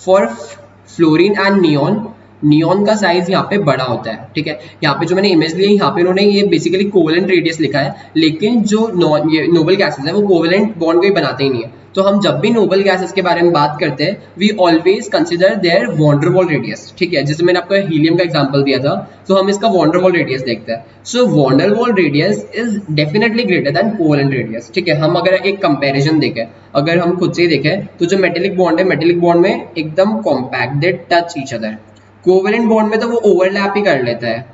for fluorine and neon, neon का साइज यहाँ पे बड़ा होता है। ठीक है, यहाँ पे जो मैंने इमेज ली है, यहाँ पे उन्होंने ये बेसिकली कोवेलेंट रेडियस लिखा है, लेकिन जो ये नोबल गैसेस है वो कोवेलेंट बॉन्ड कोई बनाते ही नहीं है। तो हम जब भी नोबल गैसेस के बारे में बात करते हैं, we always consider their van der Waals radius. ठीक है, जैसे मैंने आपको हीलियम का एग्जांपल दिया था, तो हम इसका वॉन डेर वाल रेडियस देखते हैं। So van der Waals radius is definitely greater than covalent radius. ठीक है, हम अगर एक कंपैरिजन देखें, अगर हम खुद से ही देखें, तो जो मेटेलिक बॉन्ड है, मेटेलिक बॉन्ड में एकदम compact, they touch each other. Covalent bond में तो वो ओवरलैप ही कर लेता है,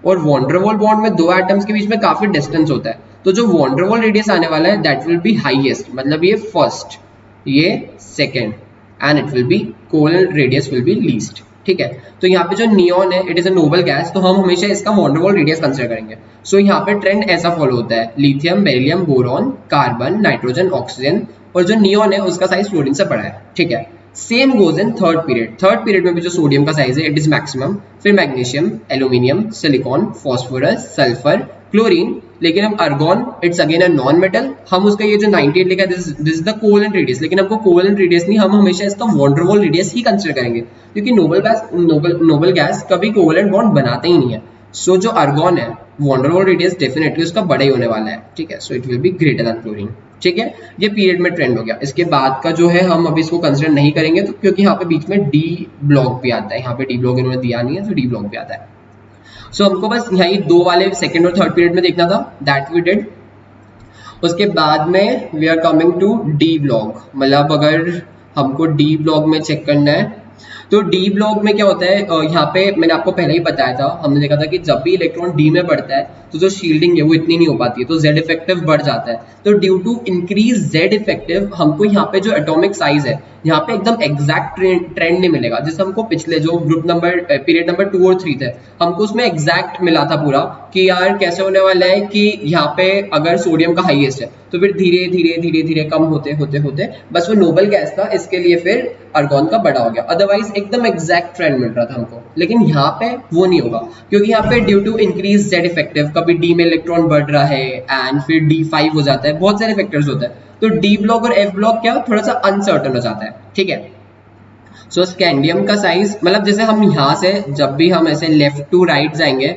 और वॉन डेर वाल बॉन्ड में दो एटम्स के बीच में काफी डिस्टेंस होता है। तो जो वॉन डेर वाल रेडियस आने वाला है, दैट विल बी हाईएस्ट, मतलब ये फर्स्ट, ये second, and it will be covalent radius will be least. ठीक है, तो यहाँ पे जो नियॉन है, it is a noble gas, तो हम हमेशा इसका van der Waals radius consider करेंगे। सो यहाँ पे ट्रेंड ऐसा फॉलो होता है, lithium, beryllium, boron, carbon, nitrogen, oxygen, और जो नियॉन है उसका साइज फ्लोरीन से बड़ा है। ठीक है, same goes in third period. Third period में भी जो सोडियम का साइज है, इट इज मैक्सिमम, फिर magnesium, aluminium, silicon, phosphorus, sulphur, chlorine, लेकिन हम अर्गॉन, it's again a non metal, हम उसका ये जो 98 लिखा है, this is the covalent radius, लेकिन हमको कोवेलेंट रेडियस नहीं, हम हमेशा इसका वॉन डेर वाल रेडियस ही कंसीडर करेंगे, क्योंकि नोबल गैस कभी कोवेलेंट बॉन्ड बनाते ही नहीं है। सो जो अर्गॉन है, van der Waals radius definitely उसका बड़ा ही होने वाला है। ठीक है, so it will be greater than chlorine. ठीक है, ये पीरियड में ट्रेंड हो गया। इसके बाद का जो है हम अभी इसको कंसिडर नहीं करेंगे, तो क्योंकि यहाँ पे बीच में डी ब्लॉक भी आता है, यहाँ पे डी ब्लॉक इन्होंने दिया नहीं है, तो डी ब्लॉक भी आता है। सो हमको बस यही दो वाले सेकंड और थर्ड पीरियड में देखना था, दैट वी डिड। उसके बाद में we are coming to d block, मतलब अगर हमको डी ब्लॉक में चेक करना है, तो डी ब्लॉक में क्या होता है, यहाँ पे मैंने आपको पहले ही बताया था, हमने देखा था कि जब भी इलेक्ट्रॉन डी में बढ़ता है तो जो शील्डिंग है वो इतनी नहीं हो पाती है, तो जेड इफेक्टिव बढ़ जाता है। तो due to increase Z effective, हमको यहाँ पे जो एटॉमिक साइज है, यहाँ पे एकदम एग्जैक्ट ट्रेंड नहीं मिलेगा, जैसे हमको पिछले जो ग्रुप नंबर पीरियड नंबर 2 और 3 थे, हमको उसमें एग्जैक्ट मिला था पूरा कि यार कैसे होने वाला है कि यहाँ पे अगर सोडियम का हाईएस्ट है तो फिर धीरे धीरे धीरे धीरे कम होते होते होते बस वो नोबल गैस था, इसके लिए फिर अर्गॉन का बड़ा हो गया। अदरवाइज एकदम एग्जैक्ट ट्रेंड मिल रहा था हमको, लेकिन यहाँ पे वो नहीं होगा, क्योंकि यहाँ पे due to increase Z effective, कभी डी में इलेक्ट्रॉन बढ़ रहा है एंड फिर D5 हो जाता है, बहुत सारे फैक्टर्स होते हैं। तो डी ब्लॉक और एफ ब्लॉक क्या थोड़ा सा अनसर्टन हो जाता है। ठीक है, सो स्कैंडियम का साइज, मतलब जैसे हम यहाँ से जब भी हम ऐसे लेफ्ट टू राइट जाएंगे,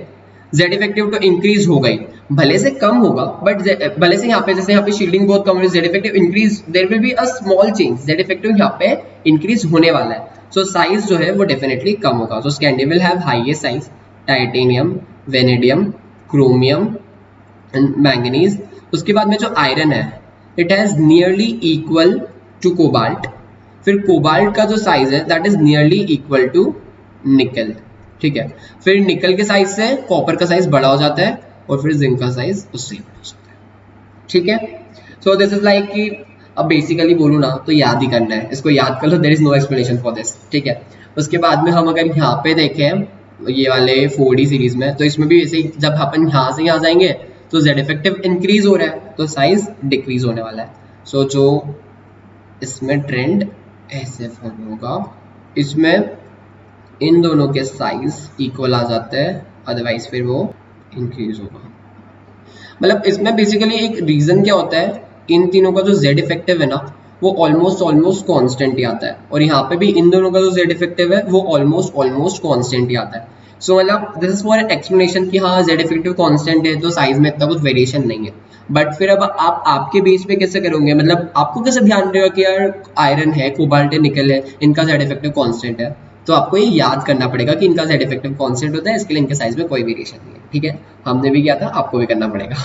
जेड इफेक्टिव तो इंक्रीज होगा ही, भले से कम होगा बट भले से यहाँ पे जैसे यहाँ पे शील्डिंग बहुत कम है, Z effective increase, there will be a small change, Z effective यहाँ पे इंक्रीज होने वाला है, सो साइज जो है वो डेफिनेटली कम होगा। So scandium will have highest size, titanium, vanadium, chromium and manganese. उसके बाद में जो आयरन है it has nearly equal to cobalt, फिर कोबाल्ट का जो साइज है that is nearly equal to nickel, ठीक है। फिर निकल के साइज से कॉपर का साइज बड़ा हो जाता है और फिर जिंक का साइज उससे ही बड़ा हो जाता है, ठीक है। सो दिस इज लाइक कि अब बेसिकली बोलूँ ना तो याद ही करना है, इसको याद कर लो, there is no explanation for this, ठीक है। उसके बाद में हम अगर यहाँ पे देखें ये वाले 4D सीरीज में, तो इसमें भी ऐसे ही जब अपन यहाँ से यहाँ जाएंगे तो जेड इफेक्टिव इंक्रीज हो रहा है तो साइज डिक्रीज होने वाला है। सो जो इसमें ट्रेंड ऐसे फॉलो होगा, इसमें इन दोनों के साइज इक्वल आ जाते हैं, अदरवाइज फिर वो इंक्रीज होगा। मतलब इसमें बेसिकली एक रीजन क्या होता है, इन तीनों का जो जेड इफेक्टिव है ना वो ऑलमोस्ट कांस्टेंट ही आता है, और यहाँ पे भी इन दोनों का जो जेड इफेक्टिव है वो ऑलमोस्ट कांस्टेंट ही आता है। सो मतलब दिस इज फॉर एक्सप्लेनेशन कि हाँ जेड इफेक्टिव कांस्टेंट है तो साइज में इतना कुछ वेरिएशन नहीं है। बट फिर अब आप आपके बेस पे कैसे करोगे, मतलब आपको कैसे ध्यान रहेगा कि यार आयरन है, कोबाल्ट है, निकल है, इनका जेड इफेक्टिव कांस्टेंट है, तो आपको ये याद करना पड़ेगा कि इनका जेड इफेक्टिव कांस्टेंट होता है, इसके लिए इनके साइज में कोई वेरिएशन नहीं है, ठीक है। हमने भी किया था, आपको भी करना पड़ेगा।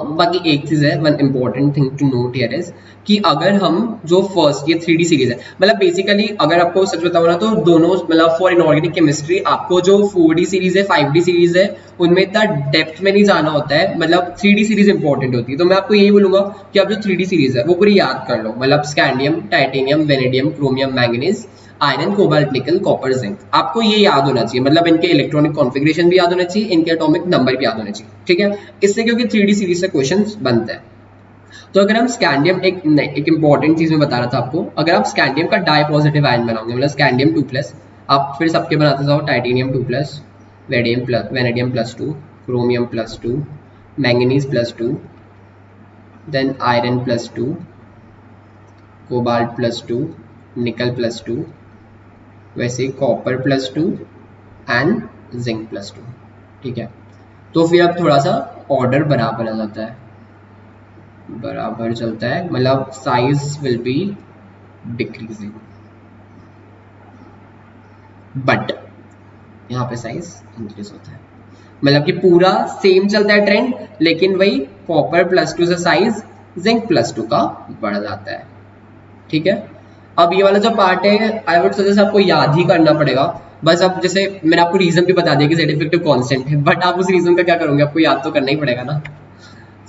बाकी एक चीज है, one important thing to note here is कि अगर हम जो फर्स्ट ये 3D सीरीज है, मतलब बेसिकली अगर आपको सच बताऊं ना तो दोनों मतलब फॉर इनऑर्गेनिक केमिस्ट्री आपको जो 4D सीरीज है 5D सीरीज है उनमें इतना डेप्थ में नहीं जाना होता है, मतलब 3D सीरीज इंपॉर्टेंट होती है। तो मैं आपको यही बोलूंगा कि आप जो 3D सीरीज है वो पूरी याद कर लो, मतलब scandium, titanium, vanadium, chromium, manganese, iron, cobalt, निकल, कॉपर, जिंक, आपको ये याद होना चाहिए, मतलब इनके इलेक्ट्रॉनिक कॉन्फ़िगरेशन भी याद होना चाहिए, इनके एटॉमिक नंबर भी याद होने चाहिए, ठीक है। इससे क्योंकि 3D सीरीज से क्वेश्चंस बनते हैं। तो अगर हम स्कैंडियम एक इंपॉर्टेंट चीज में बता रहा था आपको, अगर आप स्कैंडियम का डाई पॉजिटिव आयन बनाओगे, मतलब स्कैंडियम 2+, आप फिर सबके बनाते जाओ, titanium 2+, vanadium +2, chromium +2, manganese +2, then iron +2, cobalt +2, nickel +2, वैसे कॉपर +2 एंड जिंक +2, ठीक है। तो फिर अब थोड़ा सा ऑर्डर बराबर आ जाता है, बराबर चलता है, मतलब size will be decreasing, but यहाँ पे साइज इंक्रीज होता है, मतलब कि पूरा सेम चलता है ट्रेंड, लेकिन वही कॉपर +2 से साइज जिंक +2 का बढ़ जाता है, ठीक है। अब ये वाला जो पार्ट है आई वुड सजेस्ट आपको याद ही करना पड़ेगा, बस अब जैसे मैंने आपको रीजन भी बता दिया कि जेड इफेक्टिव कांस्टेंट है, बट आप उस रीजन का क्या करोगे, आपको याद तो करना ही पड़ेगा ना।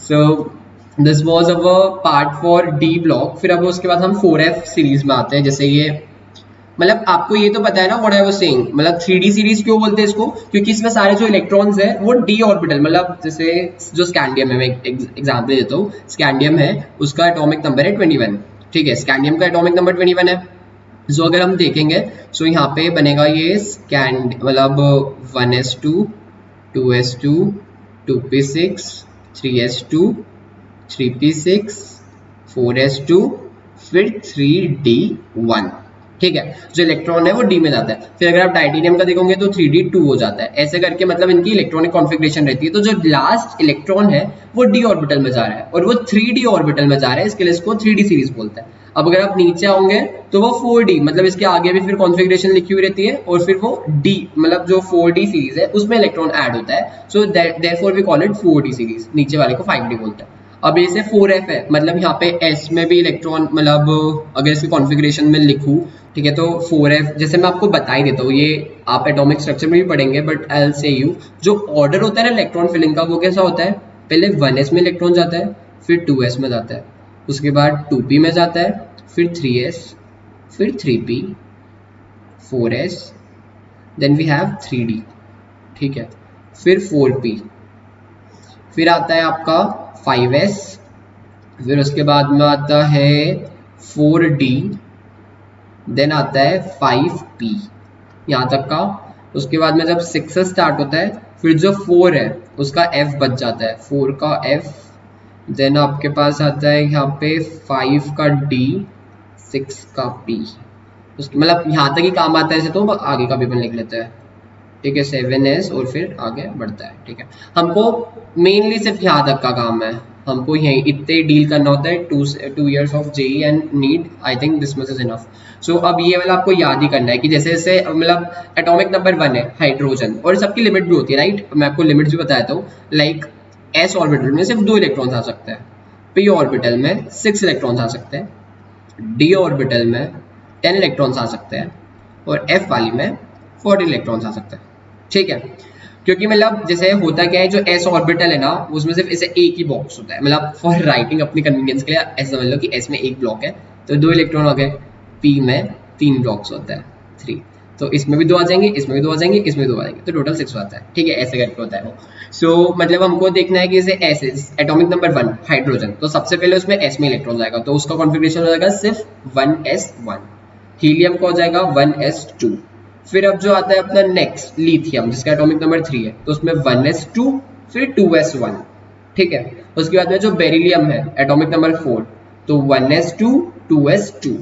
सो this was our part for D block. फिर अब उसके बाद हम 4F सीरीज में आते हैं, जैसे ये मतलब आपको ये तो पता है ना व्हाट आई वाज सेइंग, मतलब 3D सीरीज क्यों बोलते हैं इसको, क्योंकि इसमें सारे जो इलेक्ट्रॉन्स है वो डी ऑर्बिटल, मतलब जैसे जो स्कैंडियम है, मैं एक एग्जांपल देता हूँ, स्कैंडियम है उसका एटॉमिक नंबर है 21, ठीक है, स्कैंडियम का एटॉमिक नंबर 21 है। सो अगर हम देखेंगे सो यहाँ पे बनेगा ये स्कैंड मतलब 1s2, 2s2, 2p6, 3s2, 3p6, 4s2, फिर 3d1, ठीक है। जो इलेक्ट्रॉन है वो डी में जाता है। फिर अगर आप टाइटेनियम का देखोगे तो 3d2 हो जाता है, ऐसे करके मतलब इनकी इलेक्ट्रॉनिक कॉन्फ़िगरेशन रहती है। तो जो लास्ट इलेक्ट्रॉन है वो डी ऑर्बिटल में जा रहा है और वो 3d ऑर्बिटल में जा रहा है, इसके लिए इसको 3D सीरीज बोलते हैं। अब अगर आप नीचे आओगे तो वो 4D, मतलब इसके आगे भी फिर कॉन्फ़िगरेशन लिखी हुई रहती है और फिर वो डी मतलब जो 4D सीरीज है उसमें इलेक्ट्रॉन ऐड होता है, so therefore we call it 4D series, नीचे वाले को 5D बोलते हैं। अब जैसे 4F है, मतलब यहाँ पे S में भी इलेक्ट्रॉन, मतलब अगर इसके कॉन्फ़िगरेशन में लिखूँ, ठीक है, तो 4F जैसे मैं आपको बता ही देता हूँ, ये आप एटॉमिक स्ट्रक्चर में भी पढ़ेंगे, बट आई विल से यू जो ऑर्डर होता है ना इलेक्ट्रॉन फिलिंग का वो कैसा होता है, पहले 1s में इलेक्ट्रॉन जाता है, फिर 2s में जाता है, उसके बाद 2p में जाता है, फिर 3s, फिर 3p, 4s, then we have 3d, ठीक है, फिर 4p, फिर आता है आपका 5s, फिर उसके बाद में आता है 4d, देन आता है 5p, यहाँ तक का। उसके बाद में जब 6 से स्टार्ट होता है फिर जो 4 है उसका f बच जाता है, 4 का f, देन आपके पास आता है यहाँ पे 5 का d, 6 का p, उसके मतलब यहाँ तक ही काम आता है, ऐसे तो आगे का भी अपन लिख लेते हैं, ठीक है, 7s और फिर आगे बढ़ता है। ठीक है, हमको मेनली सिर्फ यहाँ तक का काम है, हमको यही इतने डील करना होता है। 2 years of JEE and NEET, I think this much is enough. So अब ये वाला आपको याद ही करना है कि जैसे जैसे मतलब एटॉमिक नंबर 1 है हाइड्रोजन, और सबकी लिमिट भी होती है, राइट। मैं आपको लिमिट भी बताया था, लाइक एस ऑर्बिटल में सिर्फ 2 इलेक्ट्रॉन्स आ सकते हैं, पी ऑर्बिटल में 6 इलेक्ट्रॉन्स आ सकते हैं, डी ऑर्बिटल में 10 इलेक्ट्रॉन्स आ सकते हैं, और एफ वाली में 14 इलेक्ट्रॉन्स आ सकते हैं। ठीक है, क्योंकि मतलब जैसे होता क्या है, जो एस ऑर्बिटल है ना उसमें सिर्फ इसे एक ही बॉक्स होता है, मतलब फॉर राइटिंग अपनी कन्वीनियंस के लिए ऐसा समझ लो कि एस में एक ब्लॉक है तो 2 इलेक्ट्रॉन हो गए, पी में 3 ब्लॉक्स होता है 3, तो इसमें भी 2 आ जाएंगे, इसमें भी 2 आ जाएंगे, इसमें भी 2 आ जाएंगे, तो टोटल 6 आता है। ठीक है, ऐसे करके होता है वो। सो मतलब हमको देखना है कि जैसे एस एटॉमिक नंबर 1 हाइड्रोजन, तो सबसे पहले उसमें एस में इलेक्ट्रॉन आएगा, तो उसका कॉन्फिगरेशन हो जाएगा सिर्फ 1s1। हीलियम का हो जाएगा 1s2। फिर अब जो आता है अपना नेक्स्ट लिथियम, जिसका एटॉमिक नंबर 3 है, तो उसमें 1s2 फिर 2s1। ठीक है, उसके बाद में जो बेरिलियम है एटॉमिक नंबर 4, तो 1s2 2s2।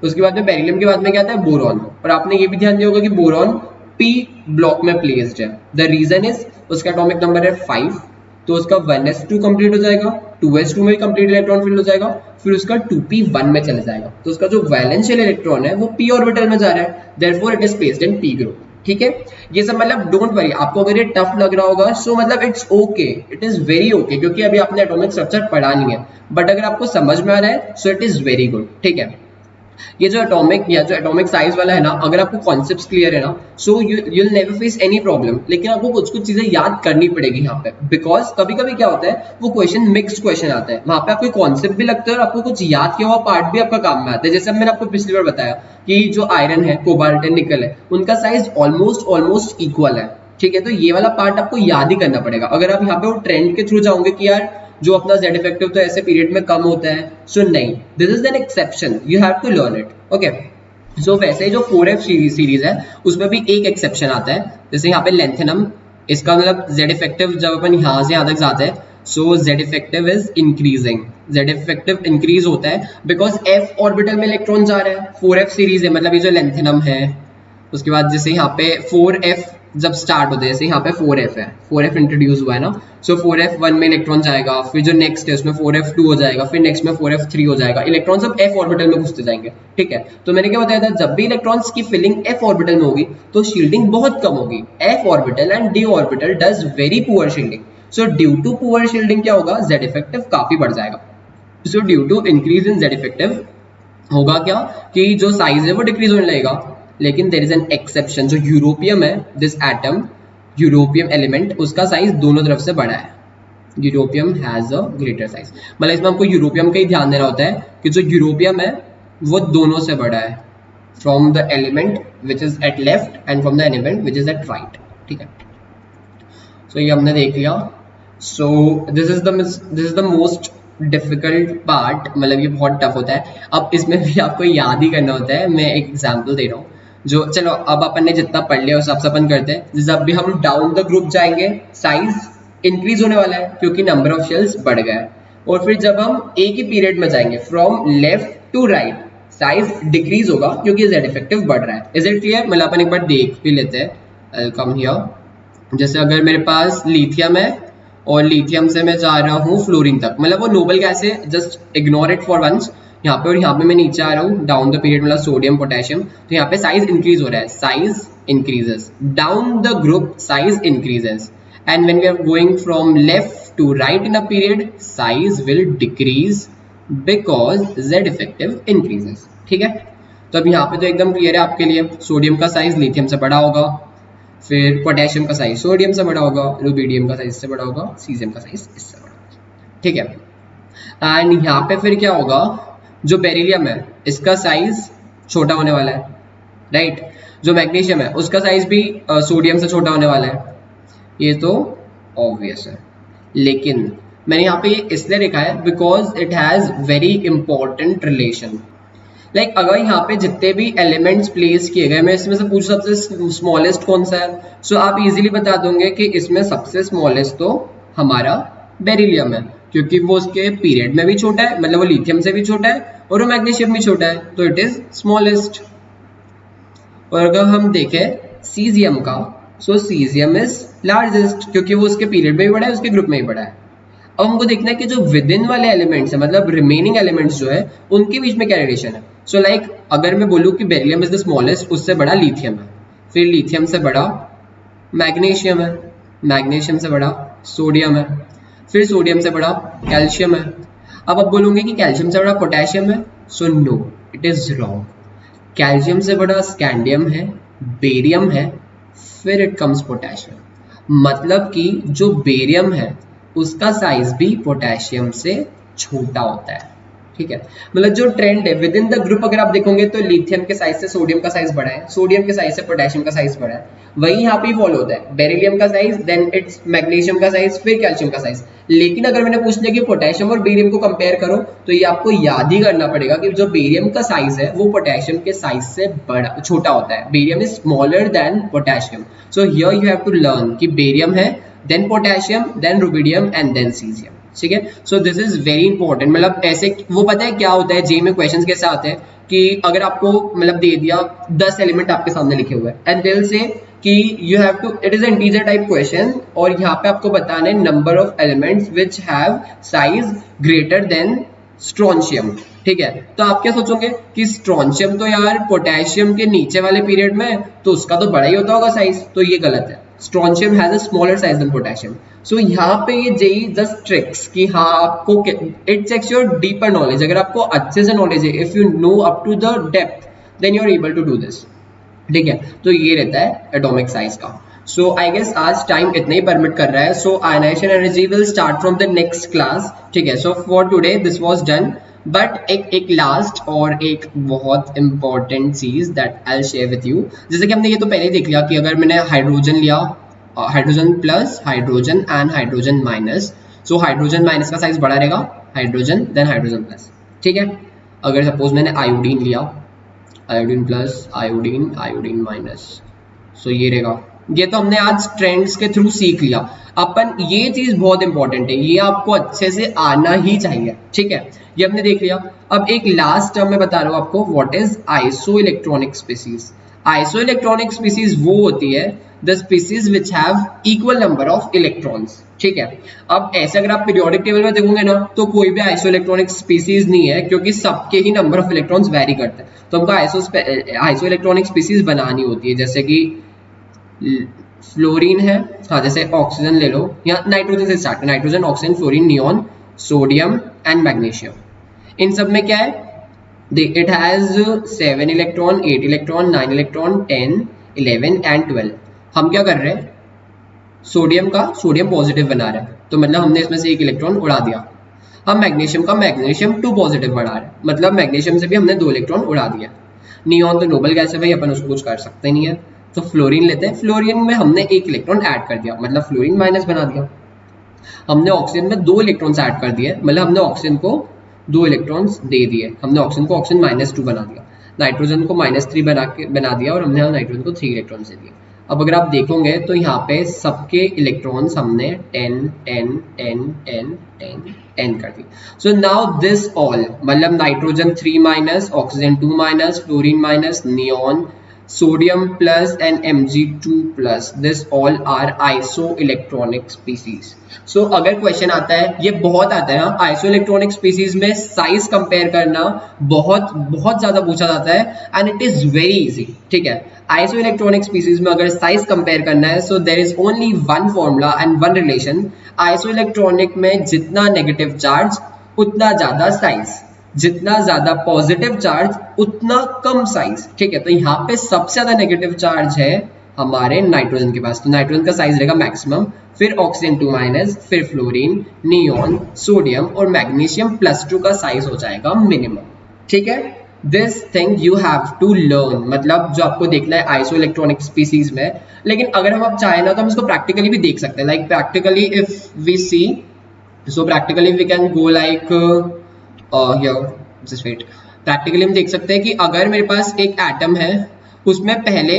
उसके बाद में बेरिलियम के बाद में क्या आता है, बोरॉन। और आपने ये भी ध्यान दिया होगा कि बोरॉन p ब्लॉक में प्लेस्ड है। द रीजन इज उसका एटॉमिक नंबर है 5, तो उसका 1s2 कंप्लीट हो जाएगा, 2s2 में कंप्लीट इलेक्ट्रॉन फिल हो जाएगा, फिर उसका 2p1 में चले जाएगा, तो उसका जो वैलेंशियल इलेक्ट्रॉन है वो p ऑर्बिटल में जा रहा है, therefore it is placed in p group. ठीक है, ये सब मतलब डोंट वरी, आपको अगर ये टफ लग रहा होगा सो मतलब it's okay, it is very okay, क्योंकि अभी आपने एटॉमिक स्ट्रक्चर पढ़ा नहीं है, बट अगर आपको समझ में आ रहा है so it is very good. ठीक है, ये जो एटॉमिक या जो एटॉमिक साइज वाला है ना, अगर आपको कॉन्सेप्ट्स क्लियर है ना, so you will never face any problem. लेकिन आपको कुछ कुछ चीजें याद करनी पड़ेगी यहाँ पे, बिकॉज कभी कभी क्या होता है वो क्वेश्चन मिक्स्ड क्वेश्चन आता है, वहां पे आपको कॉन्सेप्ट भी लगता है और आपको कुछ याद किया हुआ पार्ट भी आपका काम में आता है। जैसे अब मैंने आपको पिछली बार बताया कि जो आयरन है, कोबाल्ट है, निकल है, उनका साइज ऑलमोस्ट इक्वल है। ठीक है, तो ये वाला पार्ट आपको याद ही करना पड़ेगा। अगर आप यहाँ पे वो ट्रेंड के थ्रू जाओगे कि यार जो अपना z इफेक्टिव तो ऐसे पीरियड में कम होता है, सो नहीं, this is an exception, you have to learn it. Okay, so वैसे ही जो 4f सीरीज है उसमें भी एक एक्सेप्शन आता है, जैसे यहाँ पे लेंथेनम, इसका मतलब z इफेक्टिव जब अपन यहाँ से यहाँ तक जाते हैं, सो z effective is increasing, z effective increase होता है बिकॉज f ऑर्बिटल में इलेक्ट्रॉन जा रहा है। 4f सीरीज है, मतलब ये जो लेंथेनम है, उसके बाद जैसे यहाँ पे 4f जब स्टार्ट होते हैं, जैसे यहाँ पे 4f है, 4f इंट्रोड्यूस हुआ है ना, सो 4f1 में इलेक्ट्रॉन जाएगा, फिर जो नेक्स्ट है उसमें 4f2 हो जाएगा, फिर नेक्स्ट में 4f3 हो जाएगा, इलेक्ट्रॉन सब f ऑर्बिटल में घुसते जाएंगे। ठीक है, तो मैंने क्या बताया था, जब भी इलेक्ट्रॉन्स की फिलिंग f ऑर्बिटल में होगी तो शील्डिंग बहुत कम होगी। f orbital and d orbital does very poor shielding, so due to poor shielding क्या होगा, z इफेक्टिव काफी बढ़ जाएगा। So due to increase in z effective होगा क्या कि जो साइज है वो डिक्रीज होने लगेगा। लेकिन देयर इज एन एक्सेप्शन, जो यूरोपियम है, दिस एटम, यूरोपियम एलिमेंट, उसका साइज दोनों तरफ से बड़ा है। Europium has a greater size, मतलब इसमें हमको यूरोपियम का ही ध्यान देना होता है कि जो यूरोपियम है वो दोनों से बड़ा है, from the element which is at left end from the element which is at right. ठीक है, सो ये हमने देख लिया। So this is the most difficult part, मतलब ये बहुत टफ होता है। अब इसमें भी आपको याद ही करना होता है, मैं एक एग्जांपल दे रहा हूँ जो, चलो अब अपन ने जितना पढ़ लिया उस हिसाब से अपन करते हैं। जब भी हम डाउन द ग्रुप जाएंगे साइज इंक्रीज होने वाला है क्योंकि नंबर ऑफ शेल्स बढ़ गया है, और फिर जब हम एक ही पीरियड में जाएंगे from left to right size decrease होगा क्योंकि z इफेक्टिव बढ़ रहा है। Is it clear? मतलब अपन एक बार देख भी लेते हैं, कम हियर। जैसे अगर मेरे पास लिथियम है और लिथियम से मैं जा रहा हूँ फ्लोरीन तक, मतलब वो नोबल गैस है, just ignore it for once. यहाँ पे और यहाँ पे मैं नीचे आ रहा हूँ डाउन द पीरियड, मतलब सोडियम पोटेशियम, तो यहाँ पे साइज इंक्रीज हो रहा है, size increases down the group, size increases, and when we are going from left to right in a period size will decrease because z effective increases. ठीक है, तो अब यहाँ पे तो एकदम क्लियर है आपके लिए, सोडियम का साइज लिथियम से बड़ा होगा, फिर पोटेशियम का साइज सोडियम से बड़ा होगा, रुबिडियम का साइज इससे बड़ा होगा, सीजियम का साइज इससे बड़ा होगा। ठीक है, एंड यहाँ पे फिर क्या होगा, जो बेरिलियम है इसका साइज छोटा होने वाला है, राइट। जो मैग्नीशियम है उसका साइज भी सोडियम से छोटा होने वाला है, ये तो ऑब्वियस है। लेकिन मैंने यहाँ पे इसलिए लिखा है because it has very important relation. Like अगर यहाँ पे जितने भी एलिमेंट्स प्लेस किए गए, मैं इसमें से पूछ सबसे स्मॉलेस्ट कौन सा है, सो आप इजीली बता दोगे कि इसमें सबसे स्मॉलेस्ट तो हमारा बेरिलियम है, क्योंकि वो उसके पीरियड में भी छोटा है, मतलब वो लिथियम से भी छोटा है और वो मैग्नीशियम भी छोटा है, तो इट इज स्मॉलेस्ट। और अगर हम देखें सीजियम का, सो सीजियम इज लार्जेस्ट, क्योंकि वो उसके पीरियड में भी बड़ा है, उसके ग्रुप में भी बड़ा है। अब हमको देखना है कि जो विद इन वाले एलिमेंट्स है, मतलब रिमेनिंग एलिमेंट्स जो है, उनके बीच में क्या रिलेशन है। सो लाइक अगर मैं बोलूँ कि बेरिलियम इज द स्मॉलेस्ट, उससे बड़ा लिथियम है, फिर लिथियम से बड़ा मैग्नीशियम है, मैग्नीशियम से बड़ा सोडियम है, फिर सोडियम से बड़ा कैल्शियम है। अब आप बोलोगे कि कैल्शियम से बड़ा पोटेशियम है, so no, it is wrong. Calcium से बड़ा स्कैंडियम है, बेरियम है, फिर इट कम्स पोटेशियम। मतलब कि जो बेरियम है उसका साइज भी पोटेशियम से छोटा होता है, ठीक है। मतलब जो ट्रेंड है विद इन द ग्रुप, अगर आप देखोगे तो लिथियम के साइज से सोडियम का साइज बड़ा है, सोडियम के साइज से पोटेशियम का साइज बड़ा है। वही यहाँ पे फॉलो होता है, बेरिलियम का साइज, देन इट्स मैग्नीशियम का साइज, फिर कैल्शियम का साइज। लेकिन अगर मैंने पूछ लिया कि पोटेशियम और बेरियम को कंपेयर करो, तो ये आपको याद ही करना पड़ेगा कि जो बेरियम का साइज है वो पोटेशियम के साइज से बड़ा छोटा होता है। Barium is smaller than potassium. So here you have to learn कि बेरियम है, then potassium, then rubidium and then caesium, ठीक है। So this is very important. मतलब ऐसे वो पता है क्या होता है, जे में क्वेश्चंस कैसे आते हैं कि अगर आपको मतलब दे दिया 10 एलिमेंट आपके सामने लिखे हुए हैं एंड दे विल से कि you have to, it is an integer type question, और यहाँ पे आपको बताना है number of elements which have size greater than strontium, ठीक है। तो आप क्या सोचोगे कि स्ट्रोंशियम तो यार पोटेशियम के नीचे वाले पीरियड में, तो उसका तो बड़ा ही होता होगा साइज, तो ये गलत है। Strontium has a smaller size than potassium. So यहाँ पे ये जेई जस्ट ट्रिक्स कि हाँ आपको, it checks your deeper knowledge. अगर आपको अच्छे से नॉलेज है, if you know up to the depth, then you are able to do this, ठीक है। तो ये रहता है एटॉमिक साइज का। सो आई गेस आज टाइम इतना ही परमिट कर रहा है। So ionization energy will start from the next class, ठीक है। So for today this was done, but एक लास्ट और एक बहुत इंपॉर्टेंट चीज that I will share with you. जैसे कि हमने ये तो पहले ही देख लिया कि अगर मैंने हाइड्रोजन लिया, hydrogen plus, hydrogen and hydrogen minus, so hydrogen minus का साइज बड़ा रहेगा, हाइड्रोजन देन हाइड्रोजन प्लस, ठीक है। अगर सपोज मैंने आयोडीन लिया, iodine plus, iodine, iodine minus, so ये रहेगा। ये तो हमने आज ट्रेंड्स के थ्रू सीख लिया अपन। ये चीज बहुत इंपॉर्टेंट है, ये आपको अच्छे से आना ही चाहिए, ठीक है। ये हमने देख लिया। अब एक लास्ट टर्म मैं बता रहा हूँ आपको, what is iso electronic species. Iso electronic species वो होती है the species which have equal number of electrons, ठीक है। अब ऐसे अगर आप पीरियोडिक टेबल में देखोगे ना, तो कोई भी आइसो इलेक्ट्रॉनिक स्पीसीज नहीं है, क्योंकि सबके ही नंबर ऑफ इलेक्ट्रॉन्स वेरी करते हैं। तो हमको आइसो इलेक्ट्रॉनिक स्पीसीज बनानी होती है, जैसे कि फ्लोरीन है, हाँ जैसे ऑक्सीजन ले लो, या नाइट्रोजन से start, nitrogen, oxygen, fluorine, neon, sodium and magnesium. इन सब में क्या है, it has 7 electron, 8 electron, 9 electron, 10, 11 and 12। हम क्या कर रहे हैं, सोडियम का सोडियम पॉजिटिव बना रहे हैं, तो मतलब हमने इसमें से एक इलेक्ट्रॉन उड़ा दिया। हम मैग्नीशियम का मैग्नीशियम 2 पॉजिटिव बना रहे हैं, मतलब मैग्नीशियम से भी हमने 2 इलेक्ट्रॉन उड़ा दिया। नियॉन तो नोबल गैस है भाई, अपन उसको कुछ कर सकते नहीं है। तो फ्लोरीन लेते हैं, फ्लोरीन में हमने एक इलेक्ट्रॉन ऐड कर दिया, मतलब फ्लोरीन माइनस बना दिया। हमने ऑक्सीजन में 2 इलेक्ट्रॉन्स ऐड कर दिए, मतलब हमने ऑक्सीजन को 2 इलेक्ट्रॉन्स दे दिए, हमने ऑक्सीजन को ऑक्सीजन -2 बना दिया, नाइट्रोजन को -3 बना दिया, और हमने नाइट्रोजन को 3 इलेक्ट्रॉन्स दे दिए। अब अगर आप देखोगे तो यहाँ पे सबके इलेक्ट्रॉन्स हमने 10 10 10 10 10 10 कर दी। सो नाउ दिस ऑल, मतलब nitrogen 3 minus, oxygen 2 minus, fluorine minus, neon, sodium plus and Mg2 plus, this all are isoelectronic species. So अगर क्वेश्चन आता है, ये बहुत आता है ना, आइसोइलेक्ट्रॉनिक स्पीसीज में साइज कंपेयर करना बहुत बहुत ज्यादा पूछा जाता है, and it is very easy, ठीक है। आइसोइलेक्ट्रॉनिक स्पीसीज में अगर साइज कंपेयर करना है, so there is only one formula and one relation. Isoelectronic में जितना नेगेटिव चार्ज उतना ज्यादा साइज, जितना ज्यादा पॉजिटिव चार्ज उतना कम साइज, ठीक है। तो यहाँ पे सबसे ज्यादा नेगेटिव चार्ज है हमारे नाइट्रोजन के पास, तो नाइट्रोजन का साइज रहेगा मैक्सिमम, फिर ऑक्सीजन 2 माइनस, फिर फ्लोरीन, नियॉन, सोडियम और मैग्नीशियम +2 का साइज हो जाएगा मिनिमम, ठीक है। This thing you have to learn, मतलब जो आपको देखना है आइसो इलेक्ट्रॉनिक स्पीसीज में। लेकिन अगर हम अब चाहें ना, तो हम इसको प्रैक्टिकली भी देख सकते हैं, like practically if we see, so practically we can go like here, just wait। Practically हम देख सकते हैं कि अगर मेरे पास एक एटम है, उसमें पहले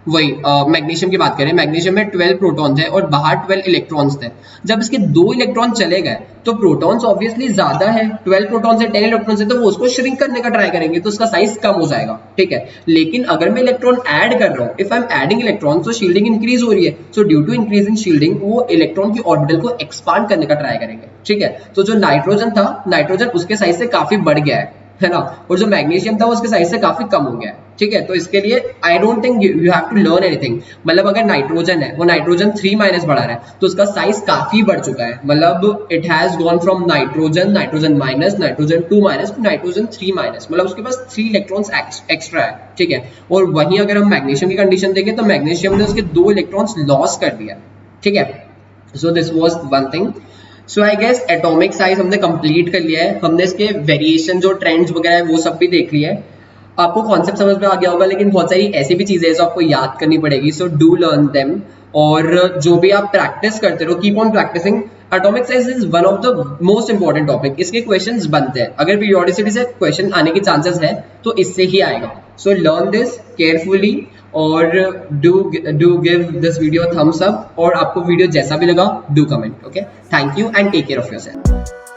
वही मैग्नीशियम की बात करें, मैग्नीशियम में 12 प्रोटॉन्स है और बाहर 12 इलेक्ट्रॉन्स थे। जब इसके 2 इलेक्ट्रॉन चले गए तो प्रोटॉन्स ऑब्वियसली ज्यादा है, 12 प्रोटॉन्स है, 10 इलेक्ट्रॉन्स है, तो वो उसको श्रिंक करने का ट्राई करेंगे तो उसका साइज कम हो जाएगा, ठीक है। लेकिन अगर मैं इलेक्ट्रॉन ऐड कर रहा हूँ, if I am adding electron, तो शील्डिंग इंक्रीज हो रही है, so due to increase in shielding वो इलेक्ट्रॉन की ऑर्बिटल को एक्सपांड करने का ट्राई करेंगे, ठीक है। तो जो नाइट्रोजन था, नाइट्रोजन उसके साइज से काफी बढ़ गया है ना, और जो मैग्नीशियम था वो उसके साइज से काफी कम हो गया है, ठीक है। तो इसके लिए I don't think you have to learn anything. मतलब अगर नाइट्रोजन है, वो नाइट्रोजन 3 माइनस बढ़ा रहा है तो उसका साइज काफी बढ़ चुका है, मतलब it has gone from nitrogen, nitrogen minus, nitrogen 2 minus two nitrogen 3 minus, मतलब उसके पास 3 इलेक्ट्रॉन्स एक्स्ट्रा है, ठीक है। और वहीं अगर हम मैग्नीशियम की कंडीशन देखें तो मैग्नीशियम ने उसके 2 इलेक्ट्रॉन्स लॉस कर दिया, ठीक है। So this was one thing. So I guess atomic size हमने कंप्लीट कर लिया है, हमने इसके वेरिएशन जो ट्रेंड्स वगैरह है वो सब भी देख लिया है। आपको कॉन्सेप्ट समझ में आ गया होगा, लेकिन बहुत सारी ऐसी भी चीजें हैं जो आपको याद करनी पड़ेगी, सो डू लर्न देम। और जो भी आप प्रैक्टिस करते रहो, keep on practicing. Atomic size is one of the most important topic, इसके क्वेश्चंस बनते हैं, अगर पीरियोडिसिटी से क्वेश्चन आने के चांसेस है तो इससे ही आएगा। सो लर्न दिस केयरफुली और do give this video thumbs up, और आपको वीडियो जैसा भी लगा do comment, okay. Thank you and take care of yourself.